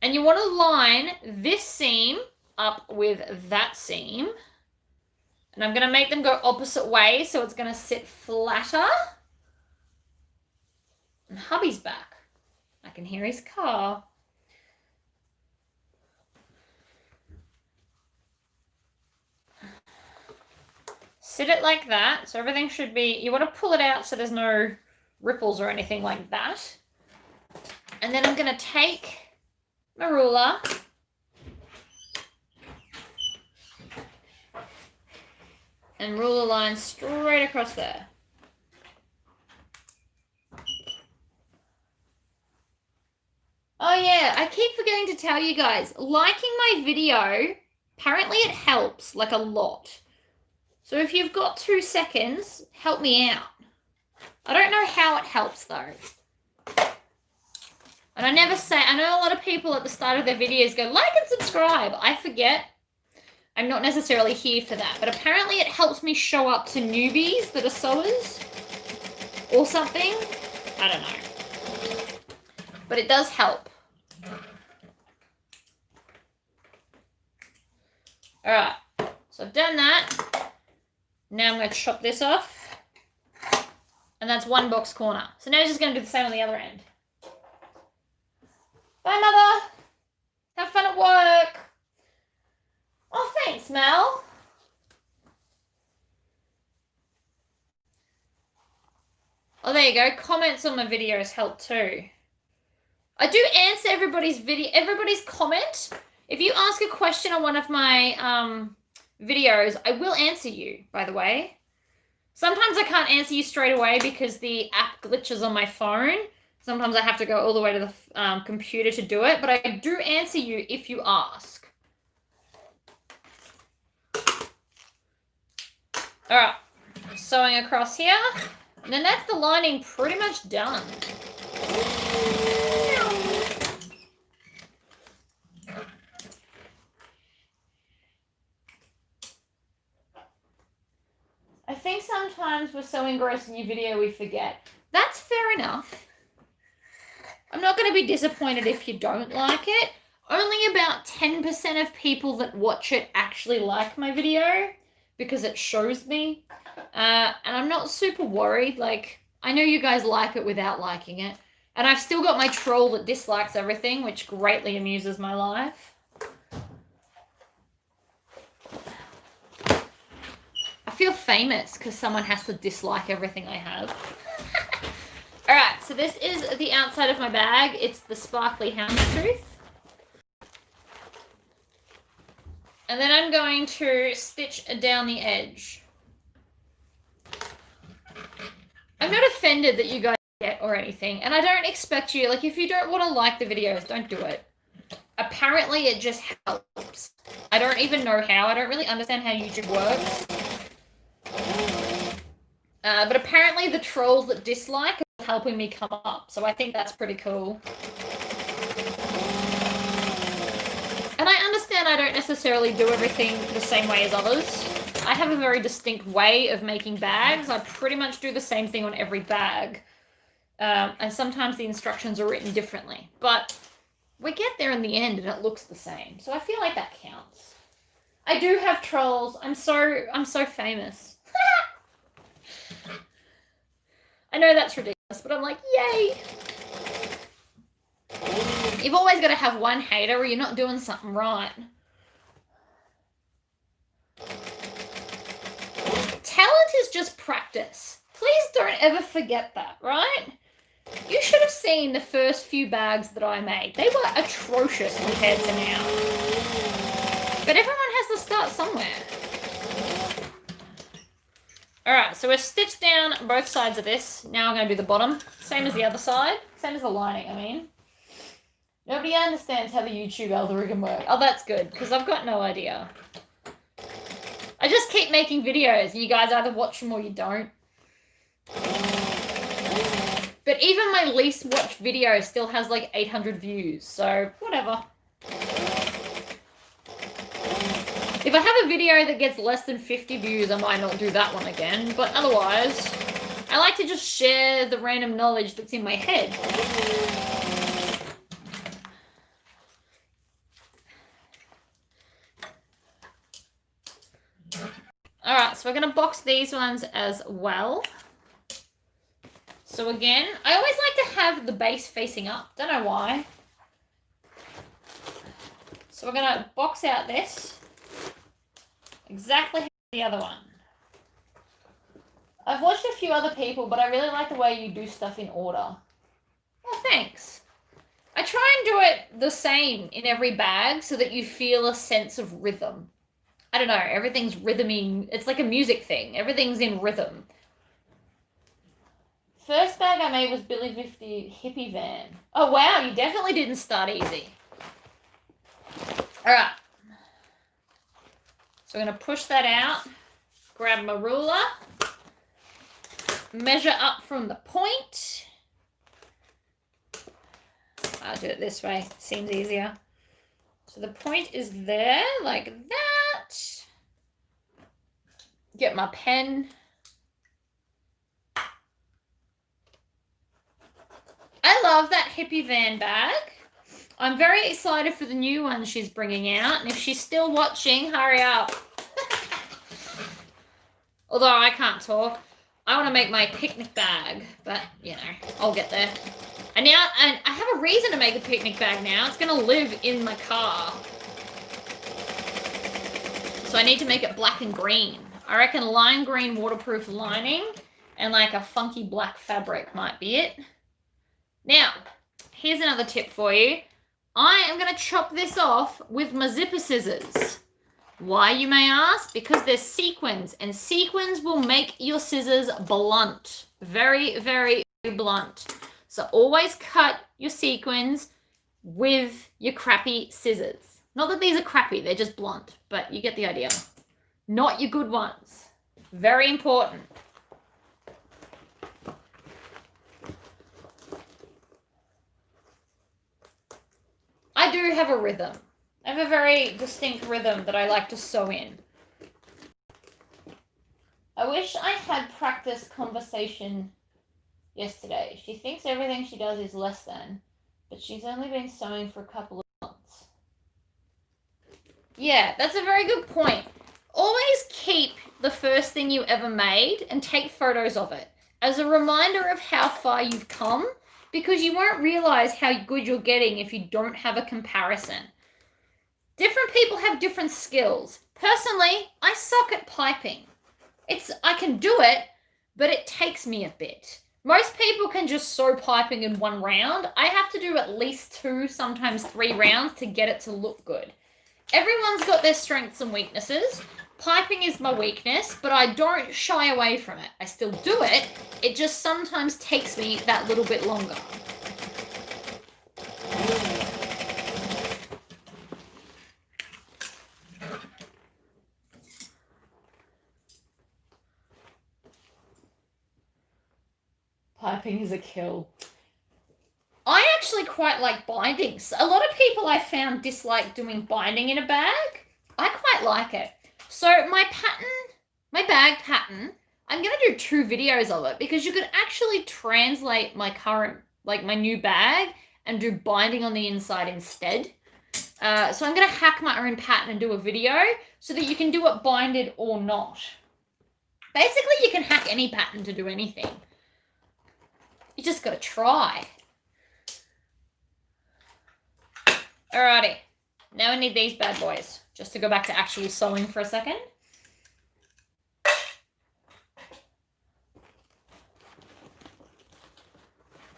And you wanna line this seam up with that seam. And I'm gonna make them go opposite ways, so it's gonna sit flatter. And hubby's back. I can hear his car. Sit it like that, so everything should be, you want to pull it out so there's no ripples or anything like that. And then I'm going to take my ruler and rule a line straight across there. Oh yeah, I keep forgetting to tell you guys, liking my video, apparently it helps, like a lot. So if you've got 2 seconds, help me out. I don't know how it helps though. And I never say, I know a lot of people at the start of their videos go, like and subscribe. I forget. I'm not necessarily here for that. But apparently it helps me show up to newbies that are sewers or something. I don't know. But it does help. All right. So I've done that. Now I'm going to chop this off. And that's one box corner. So now I'm just going to do the same on the other end. Bye, Mother. Have fun at work. Oh, thanks, Mel. Oh, there you go. Comments on my videos help too. I do answer everybody's comment. If you ask a question on one of my videos, I will answer you, by the way. Sometimes I can't answer you straight away because the app glitches on my phone. Sometimes I have to go all the way to the computer to do it, but I do answer you if you ask. All right, sewing across here. And then that's the lining pretty much done. I think sometimes we're so engrossed in your video we forget. That's fair enough. I'm not going to be disappointed if you don't like it. Only about 10% of people that watch it actually like my video because it shows me. And I'm not super worried. Like, I know you guys like it without liking it. And I've still got my troll that dislikes everything, which greatly amuses my life. I feel famous because someone has to dislike everything I have. All right, so this is the outside of my bag. It's the sparkly houndstooth. And then I'm going to stitch down the edge. I'm not offended that you guys get or anything, and I don't expect you, like, if you don't want to like the videos, don't do it. Apparently it just helps. I don't even know how. I don't really understand how YouTube works. But apparently the trolls that dislike are helping me come up, so I think that's pretty cool. And I understand I don't necessarily do everything the same way as others. I have a very distinct way of making bags. I pretty much do the same thing on every bag. And sometimes the instructions are written differently. But we get there in the end and it looks the same. So I feel like that counts. I do have trolls. I'm so famous. I know that's ridiculous, but I'm like, yay! You've always got to have one hater or you're not doing something right. Talent is just practice. Please don't ever forget that, right? You should have seen the first few bags that I made. They were atrocious compared to now. But everyone has to start somewhere. Alright, so we're stitched down both sides of this. Now I'm going to do the bottom. Same as the other side. Same as the lining, I mean. Nobody understands how the YouTube algorithm works. Oh, that's good, because I've got no idea. I just keep making videos. You guys either watch them or you don't. But even my least watched video still has like 800 views, so whatever. If I have a video that gets less than 50 views, I might not do that one again, but otherwise, I like to just share the random knowledge that's in my head. Alright, so we're going to box these ones as well. So again, I always like to have the base facing up. Don't know why. So we're going to box out this. Exactly like the other one. I've watched a few other people, but I really like the way you do stuff in order. Oh, thanks. I try and do it the same in every bag so that you feel a sense of rhythm. I don't know, everything's rhythming. It's like a music thing. Everything's in rhythm. First bag I made was Billy 50 Hippie Van. Oh, wow, you definitely didn't start easy. All right. So I'm going to push that out, grab my ruler, measure up from the point. I'll do it this way. Seems easier. So the point is there, like that. Get my pen. I love that Hippie Van bag. I'm very excited for the new one she's bringing out. And if she's still watching, hurry up. Although I can't talk. I want to make my picnic bag. But, you know, I'll get there. And now I have a reason to make a picnic bag now. It's going to live in my car. So I need to make it black and green. I reckon lime green waterproof lining and like a funky black fabric might be it. Now, here's another tip for you. I am going to chop this off with my zipper scissors. Why, you may ask? Because there's sequins, and sequins will make your scissors blunt. Very, very blunt. So always cut your sequins with your crappy scissors. Not that these are crappy, they're just blunt, but you get the idea. Not your good ones. Very important. I do have a rhythm. I have a very distinct rhythm that I like to sew in. I wish I had practiced conversation yesterday. She thinks everything she does is less than, but she's only been sewing for a couple of months. Yeah, that's a very good point. Always keep the first thing you ever made and take photos of it as a reminder of how far you've come, because you won't realize how good you're getting if you don't have a comparison. Different people have different skills. Personally, I suck at piping. I can do it, but it takes me a bit. Most people can just sew piping in one round. I have to do at least 2, sometimes 3 rounds to get it to look good. Everyone's got their strengths and weaknesses. Piping is my weakness, but I don't shy away from it. I still do it. It just sometimes takes me that little bit longer. Piping is a kill. I actually quite like bindings. A lot of people I found dislike doing binding in a bag. I quite like it. So my bag pattern, I'm going to do 2 videos of it because you could actually translate my current, like my new bag and do binding on the inside instead. So I'm going to hack my own pattern and do a video so that you can do it binded or not. Basically, you can hack any pattern to do anything. You just got to try. Alrighty. Now we need these bad boys. Just to go back to actual sewing for a second.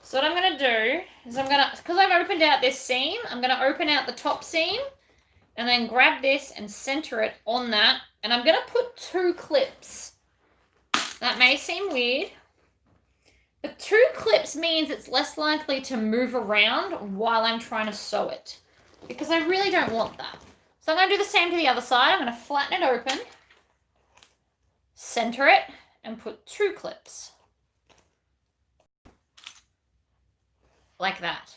So what I'm going to do is because I've opened out this seam, I'm going to open out the top seam and then grab this and center it on that. And I'm going to put 2 clips. That may seem weird, but 2 clips means it's less likely to move around while I'm trying to sew it, because I really don't want that. So I'm going to do the same to the other side. I'm going to flatten it open, center it, and put 2 clips. Like that.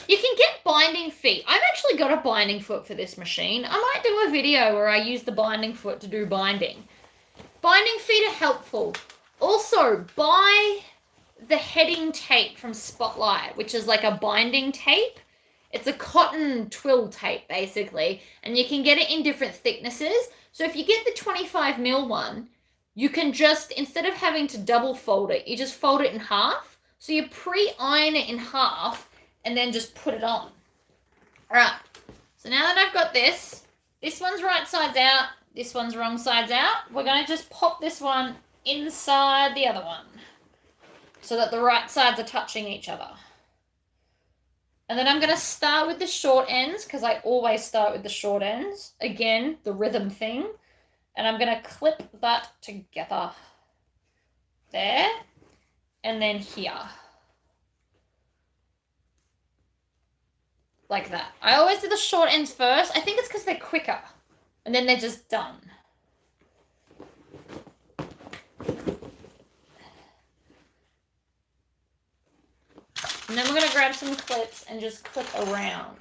You can get binding feet. I've actually got a binding foot for this machine. I might do a video where I use the binding foot to do binding. Binding feet are helpful. Also, buy the heading tape from Spotlight, which is like a binding tape. It's a cotton twill tape, basically, and you can get it in different thicknesses. So if you get the 25mm one, you can just, instead of having to double fold it, you just fold it in half. So you pre-iron it in half and then just put it on. All right, so now that I've got this one's right sides out, this one's wrong sides out, we're going to just pop this one inside the other one so that the right sides are touching each other. And then I'm going to start with the short ends because I always start with the short ends. Again, the rhythm thing. And I'm going to clip that together. There. And then here. Like that. I always do the short ends first. I think it's because they're quicker. And then they're just done. And then we're going to grab some clips and just clip around.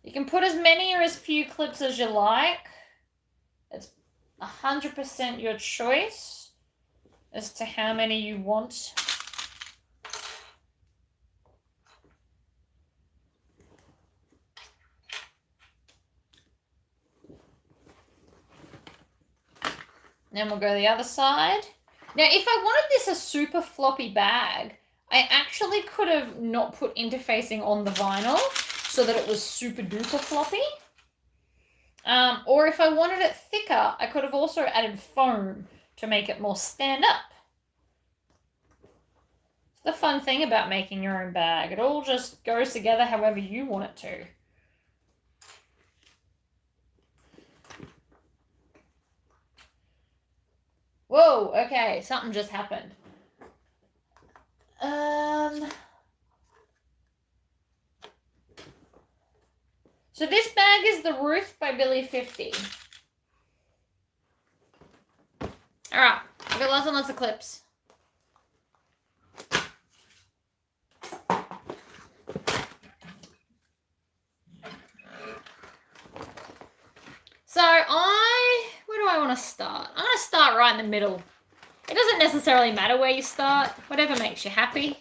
You can put as many or as few clips as you like. It's 100% your choice as to how many you want. Then we'll go the other side. Now, if I wanted this a super floppy bag, I actually could have not put interfacing on the vinyl so that it was super duper floppy. Or if I wanted it thicker, I could have also added foam to make it more stand up. It's the fun thing about making your own bag. It all just goes together however you want it to. Whoa, okay, something just happened. So this bag is the Ruth by Billy 50. All right, I've got lots and lots of clips. So where do I want to start? I'm going to start right in the middle. It doesn't necessarily matter where you start, whatever makes you happy.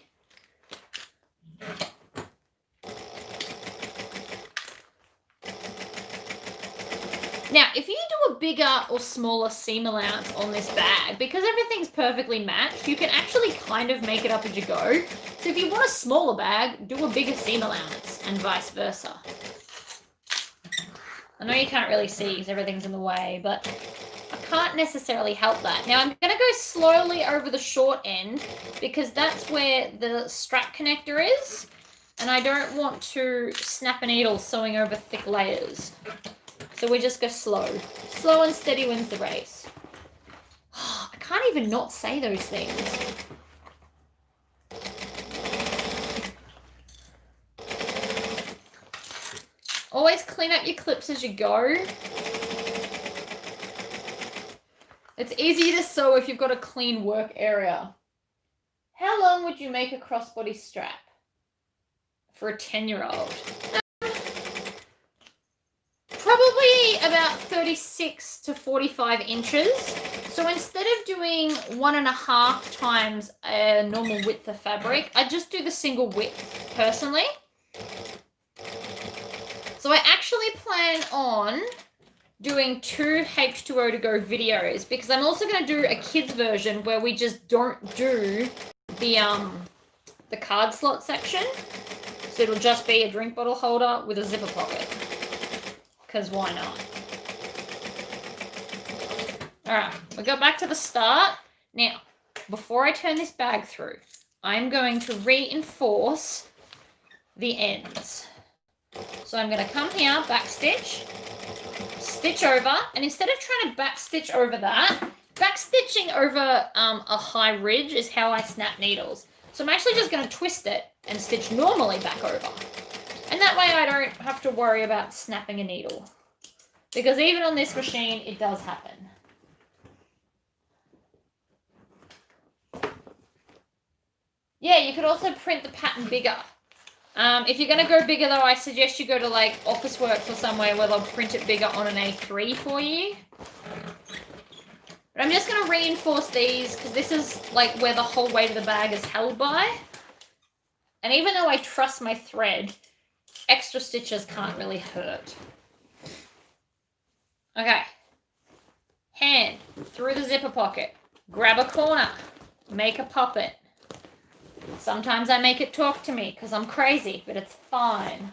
Now, if you do a bigger or smaller seam allowance on this bag, because everything's perfectly matched, you can actually kind of make it up as you go. So if you want a smaller bag, do a bigger seam allowance and vice versa. I know you can't really see because everything's in the way, but I can't necessarily help that. Now I'm going to go slowly over the short end because that's where the strap connector is, and I don't want to snap a needle sewing over thick layers. So we just go slow. Slow and steady wins the race. I can't even not say those things. Always clean up your clips as you go. It's easier to sew if you've got a clean work area. How long would you make a crossbody strap for a 10-year-old? Probably about 36 to 45 inches. So instead of doing 1.5 times a normal width of fabric, I just do the single width personally. So I actually plan on doing 2 H2O to go videos because I'm also going to do a kids version where we just don't do the card slot section. So it'll just be a drink bottle holder with a zipper pocket. Because why not? Alright, we go back to the start. Now, before I turn this bag through, I'm going to reinforce the ends. So I'm going to come here, back stitch, stitch over, and instead of trying to back stitch over that, back stitching over a high ridge is how I snap needles. So I'm actually just going to twist it and stitch normally back over. And that way I don't have to worry about snapping a needle. Because even on this machine, it does happen. Yeah, you could also print the pattern bigger. If you're going to go bigger, though, I suggest you go to, like, Officeworks or somewhere where they'll print it bigger on an A3 for you. But I'm just going to reinforce these because this is, like, where the whole weight of the bag is held by. And even though I trust my thread, extra stitches can't really hurt. Okay. Hand through the zipper pocket. Grab a corner. Make a puppet. Sometimes I make it talk to me because I'm crazy, but it's fine.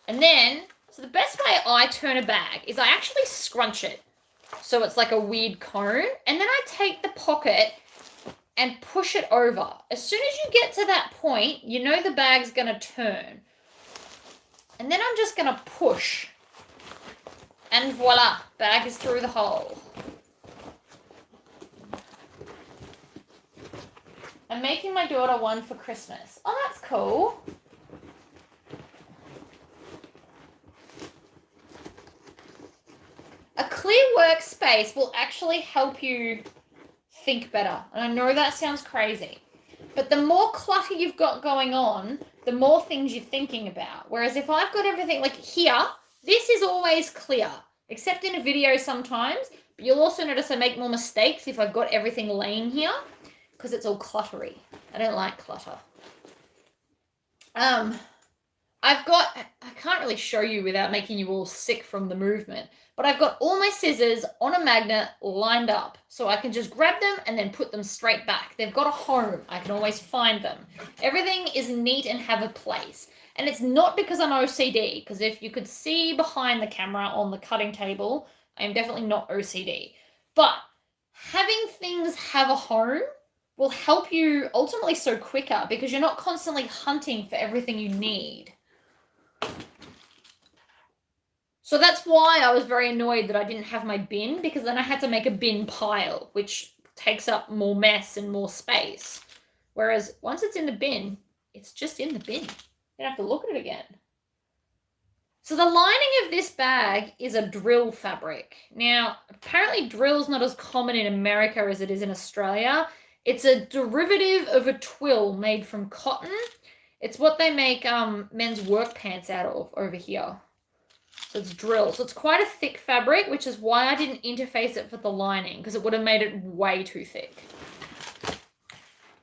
And then, so the best way I turn a bag is I actually scrunch it. So it's like a weird cone. And then I take the pocket and push it over. As soon as you get to that point, you know the bag's going to turn. And then I'm just going to push. And voila, bag is through the hole. I'm making my daughter one for Christmas. Oh, that's cool. A clear workspace will actually help you think better. And I know that sounds crazy. But the more clutter you've got going on, the more things you're thinking about. Whereas if I've got everything like here, this is always clear, except in a video sometimes. But you'll also notice I make more mistakes if I've got everything laying here because it's all cluttery. I don't like clutter. I can't really show you without making you all sick from the movement, but I've got all my scissors on a magnet lined up so I can just grab them and then put them straight back. They've got a home. I can always find them. Everything is neat and have a place. And it's not because I'm OCD, because if you could see behind the camera on the cutting table, I am definitely not OCD. But having things have a home will help you ultimately sew quicker because you're not constantly hunting for everything you need. So that's why I was very annoyed that I didn't have my bin, because then I had to make a bin pile, which takes up more mess and more space. Whereas once it's in the bin, it's just in the bin. You don't have to look at it again. So the lining of this bag is a drill fabric. Now, apparently drill's not as common in America as it is in Australia. It's a derivative of a twill made from cotton. It's what they make men's work pants out of over here. So it's drill. So it's quite a thick fabric, which is why I didn't interface it for the lining, because it would have made it way too thick.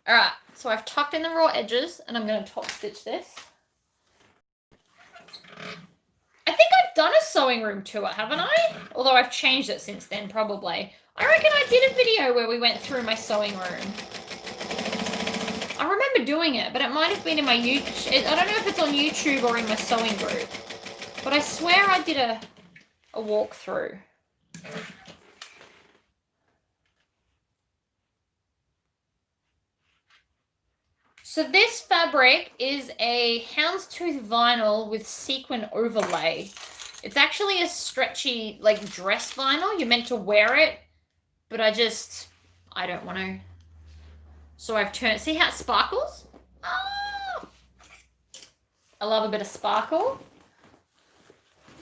All right, so I've tucked in the raw edges, and I'm going to top stitch this. I think I've done a sewing room tour, haven't I? Although I've changed it since then, probably. I reckon I did a video where we went through my sewing room. I remember remember doing it, but it might have been in my YouTube. I don't know if it's on YouTube or in my sewing group. But I swear I did a walkthrough. So this fabric is a houndstooth vinyl with sequin overlay. It's actually a stretchy, like, dress vinyl. You're meant to wear it, but I don't want to. So I've turned, see how it sparkles? Oh! I love a bit of sparkle.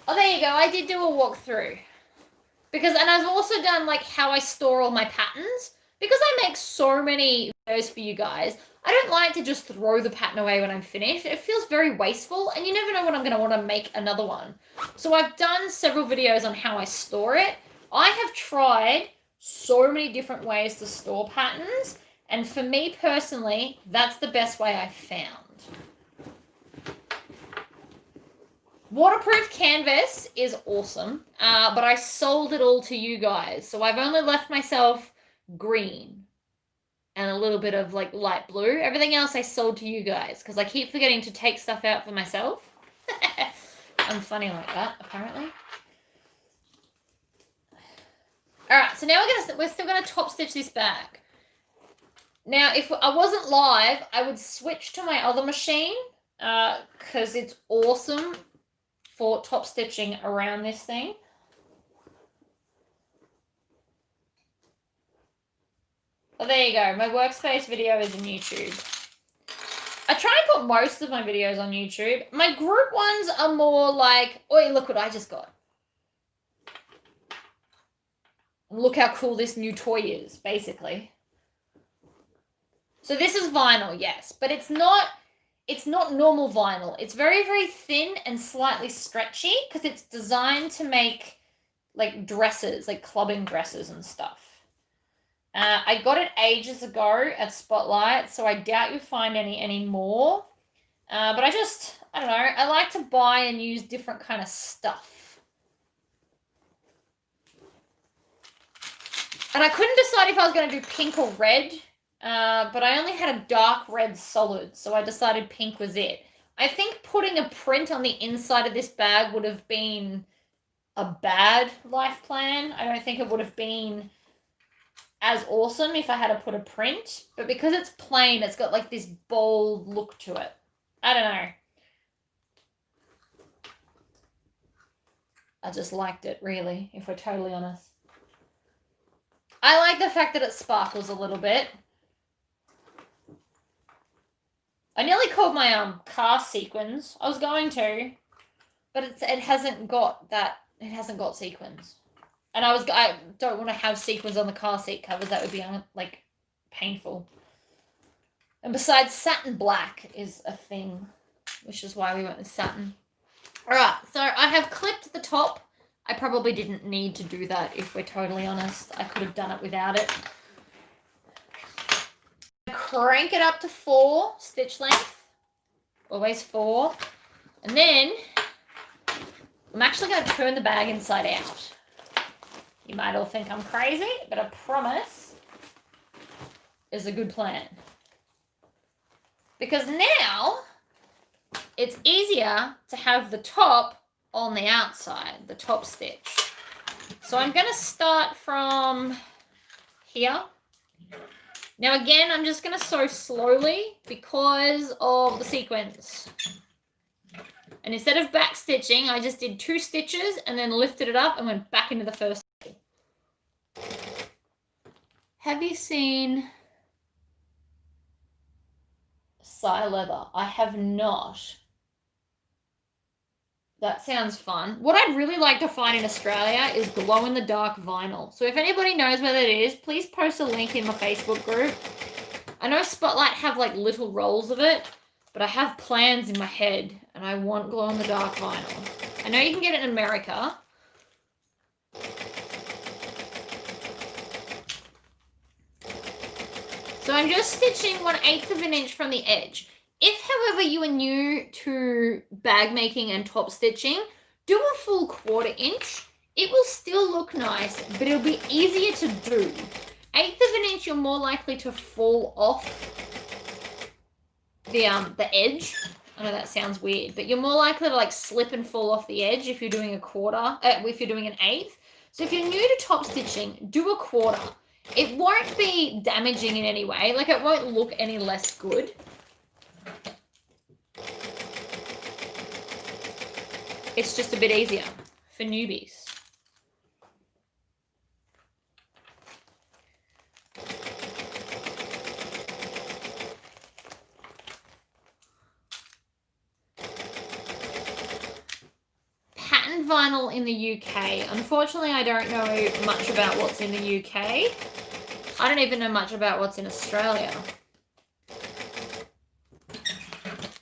Oh, there you go. I did do a walkthrough. And I've also done, like, how I store all my patterns. Because I make so many videos for you guys, I don't like to just throw the pattern away when I'm finished. It feels very wasteful, and you never know when I'm going to want to make another one. So I've done several videos on how I store it. I have tried so many different ways to store patterns, and for me personally, that's the best way I've found. Waterproof canvas is awesome, but I sold it all to you guys. So I've only left myself green and a little bit of, like, light blue. Everything else I sold to you guys because I keep forgetting to take stuff out for myself. I'm funny like that, apparently. All right, so now we're still gonna top stitch this bag. Now, if I wasn't live, I would switch to my other machine because it's awesome for top stitching around this thing. Oh, there you go. My workspace video is on YouTube. I try and put most of my videos on YouTube. My group ones are more like, oi, look what I just got. Look how cool this new toy is, basically. So this is vinyl, yes, but it's not normal vinyl. It's very, very thin and slightly stretchy because it's designed to make, like, dresses, like clubbing dresses and stuff. I got it ages ago at Spotlight, so I doubt you'll find any anymore. But I don't know, I like to buy and use different kind of stuff. And I couldn't decide if I was going to do pink or red, but I only had a dark red solid, so I decided pink was it. I think putting a print on the inside of this bag would have been a bad life plan. I don't think it would have been as awesome if I had to put a print, but because it's plain, it's got, like, this bold look to it. I don't know. I just liked it, really, if we're totally honest. I like the fact that it sparkles a little bit. I nearly called my car sequins. I was going to, but it hasn't got that. It hasn't got sequins. And I don't want to have sequins on the car seat covers. That would be, like, painful. And besides, satin black is a thing, which is why we went with satin. All right, so I have clipped the top. I probably didn't need to do that, if we're totally honest. I could have done it without it. Crank it up to 4 stitch length. Always 4. And then I'm actually going to turn the bag inside out. You might all think I'm crazy, but I promise it's a good plan. Because now it's easier to have the top on the outside, the top stitch. So I'm going to start from here. Now again, I'm just going to sew slowly because of the sequins. And instead of back stitching, I just did 2 stitches and then lifted it up and went back into the first. Have you seen Psy Leather? I have not. That sounds fun. What I'd really like to find in Australia is glow-in-the-dark vinyl. So if anybody knows where that is, please post a link in my Facebook group. I know Spotlight have, like, little rolls of it, but I have plans in my head, and I want glow-in-the-dark vinyl. I know you can get it in America. So I'm just stitching 1/8 of an inch from the edge. If, however, you are new to bag making and top stitching, do a full 1/4 inch. It will still look nice, but it'll be easier to do. 1/8 of an inch, you're more likely to fall off the edge. I know that sounds weird, but you're more likely to like slip and fall off the edge if you're doing a quarter, if you're doing an eighth. So if you're new to top stitching, do a quarter. It won't be damaging in any way. Like it won't look any less good. It's just a bit easier for newbies. Pattern vinyl in the UK. Unfortunately, I don't know much about what's in the UK. I don't even know much about what's in Australia.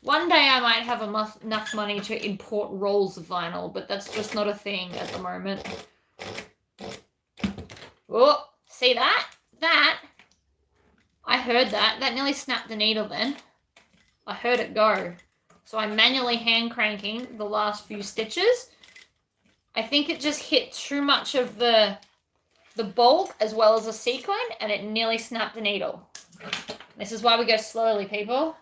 One day I might have enough money to import rolls of vinyl, but that's just not a thing at the moment. Oh, see that? That? I heard that. That nearly snapped the needle then. I heard it go. So I'm manually hand cranking the last few stitches. I think it just hit too much of the bulk as well as the sequin, and it nearly snapped the needle. This is why we go slowly, people.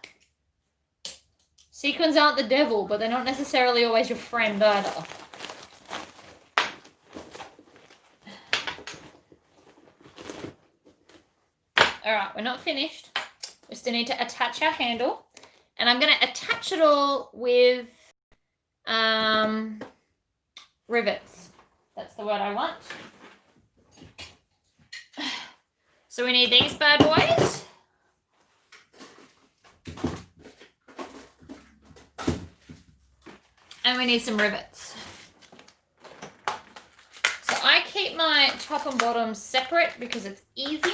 Sequins aren't the devil, but they're not necessarily always your friend either. Alright, we're not finished. We still need to attach our handle. And I'm going to attach it all with rivets. That's the word I want. So we need these bad boys. And we need some rivets. So I keep my top and bottom separate because it's easier.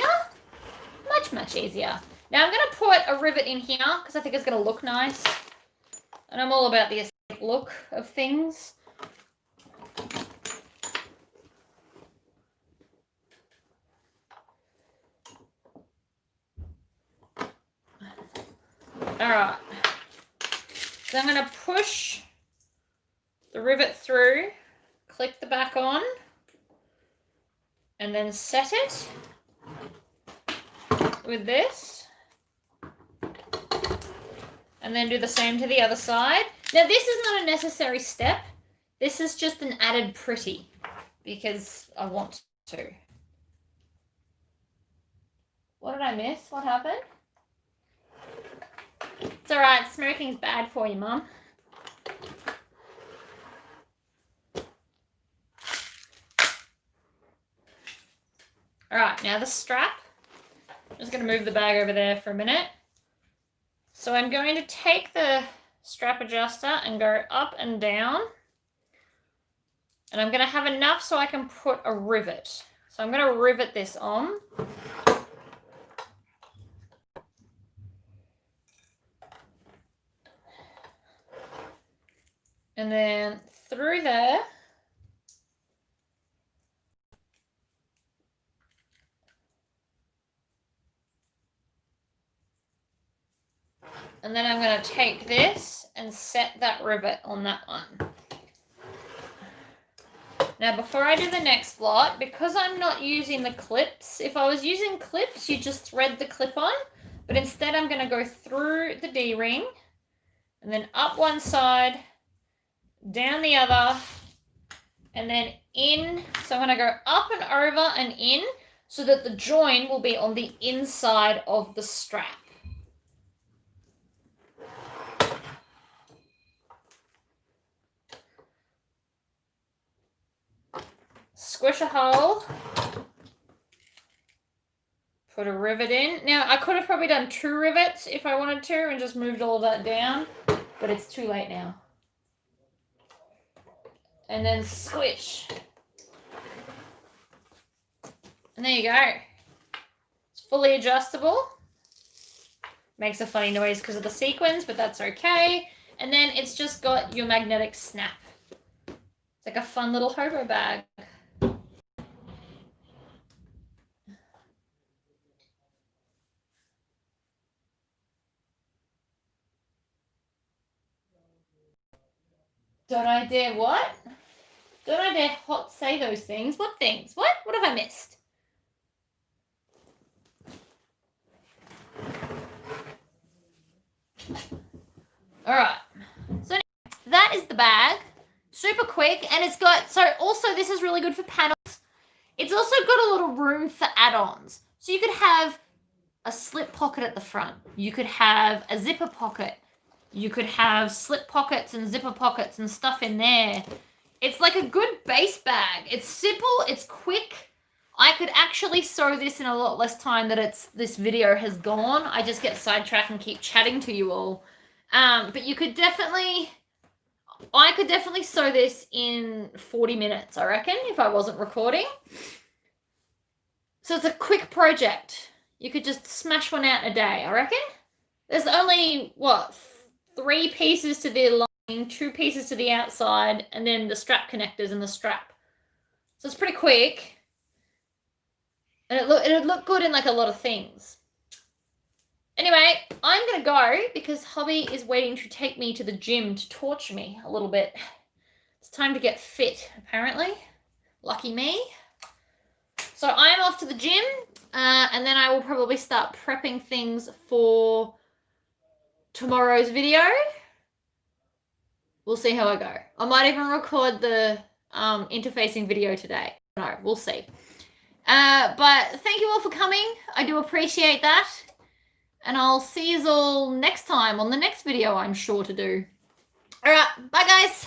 Much easier. Now I'm going to put a rivet in here because I think it's going to look nice. And I'm all about the aesthetic look of things. Alright. So I'm going to push the rivet through, click the back on, and then set it with this. And then do the same to the other side. Now this is not a necessary step. This is just an added pretty because I want to. What did I miss? What happened? It's alright, smoking's bad for you, Mum. Alright, now the strap. I'm just going to move the bag over there for a minute. So I'm going to take the strap adjuster and go up and down. And I'm going to have enough so I can put a rivet. So I'm going to rivet this on. And then through there. And then I'm going to take this and set that rivet on that one. Now before I do the next lot, because I'm not using the clips, if I was using clips, you just thread the clip on, but instead I'm going to go through the D-ring and then up one side, down the other, and then in. So I'm going to go up and over and in so that the join will be on the inside of the strap. Squish a hole, put a rivet in. Now, I could have probably done 2 rivets if I wanted to and just moved all of that down, but it's too late now. And then squish. And there you go. It's fully adjustable. Makes a funny noise because of the sequins, but that's okay. And then it's just got your magnetic snap. It's like a fun little hobo bag. Don't I dare what? Don't I dare hot say those things? What things? What? What have I missed? All right. So that is the bag. Super quick, and it's got, so also this is really good for panels. It's also got a little room for add-ons. So you could have a slip pocket at the front. You could have a zipper pocket. You could have slip pockets and zipper pockets and stuff in there. It's like a good base bag. It's simple, it's quick. I could actually sew this in a lot less time that this video has gone. I just get sidetracked and keep chatting to you all. But you could definitely, I could definitely sew this in 40 minutes, I reckon, if I wasn't recording. So it's a quick project. You could just smash one out in a day, I reckon. There's only, what, 3 pieces to the lining, 2 pieces to the outside, and then the strap connectors and the strap. So it's pretty quick. And it'd look good in like a lot of things. Anyway, I'm going to go because hubby is waiting to take me to the gym to torture me a little bit. It's time to get fit, apparently. Lucky me. So I am off to the gym, and then I will probably start prepping things for tomorrow's video. We'll see how I go. I might even record the interfacing video today. No, we'll see. But thank you all for coming. I do appreciate that. And I'll see you all next time on the next video, I'm sure to do. All right, bye guys.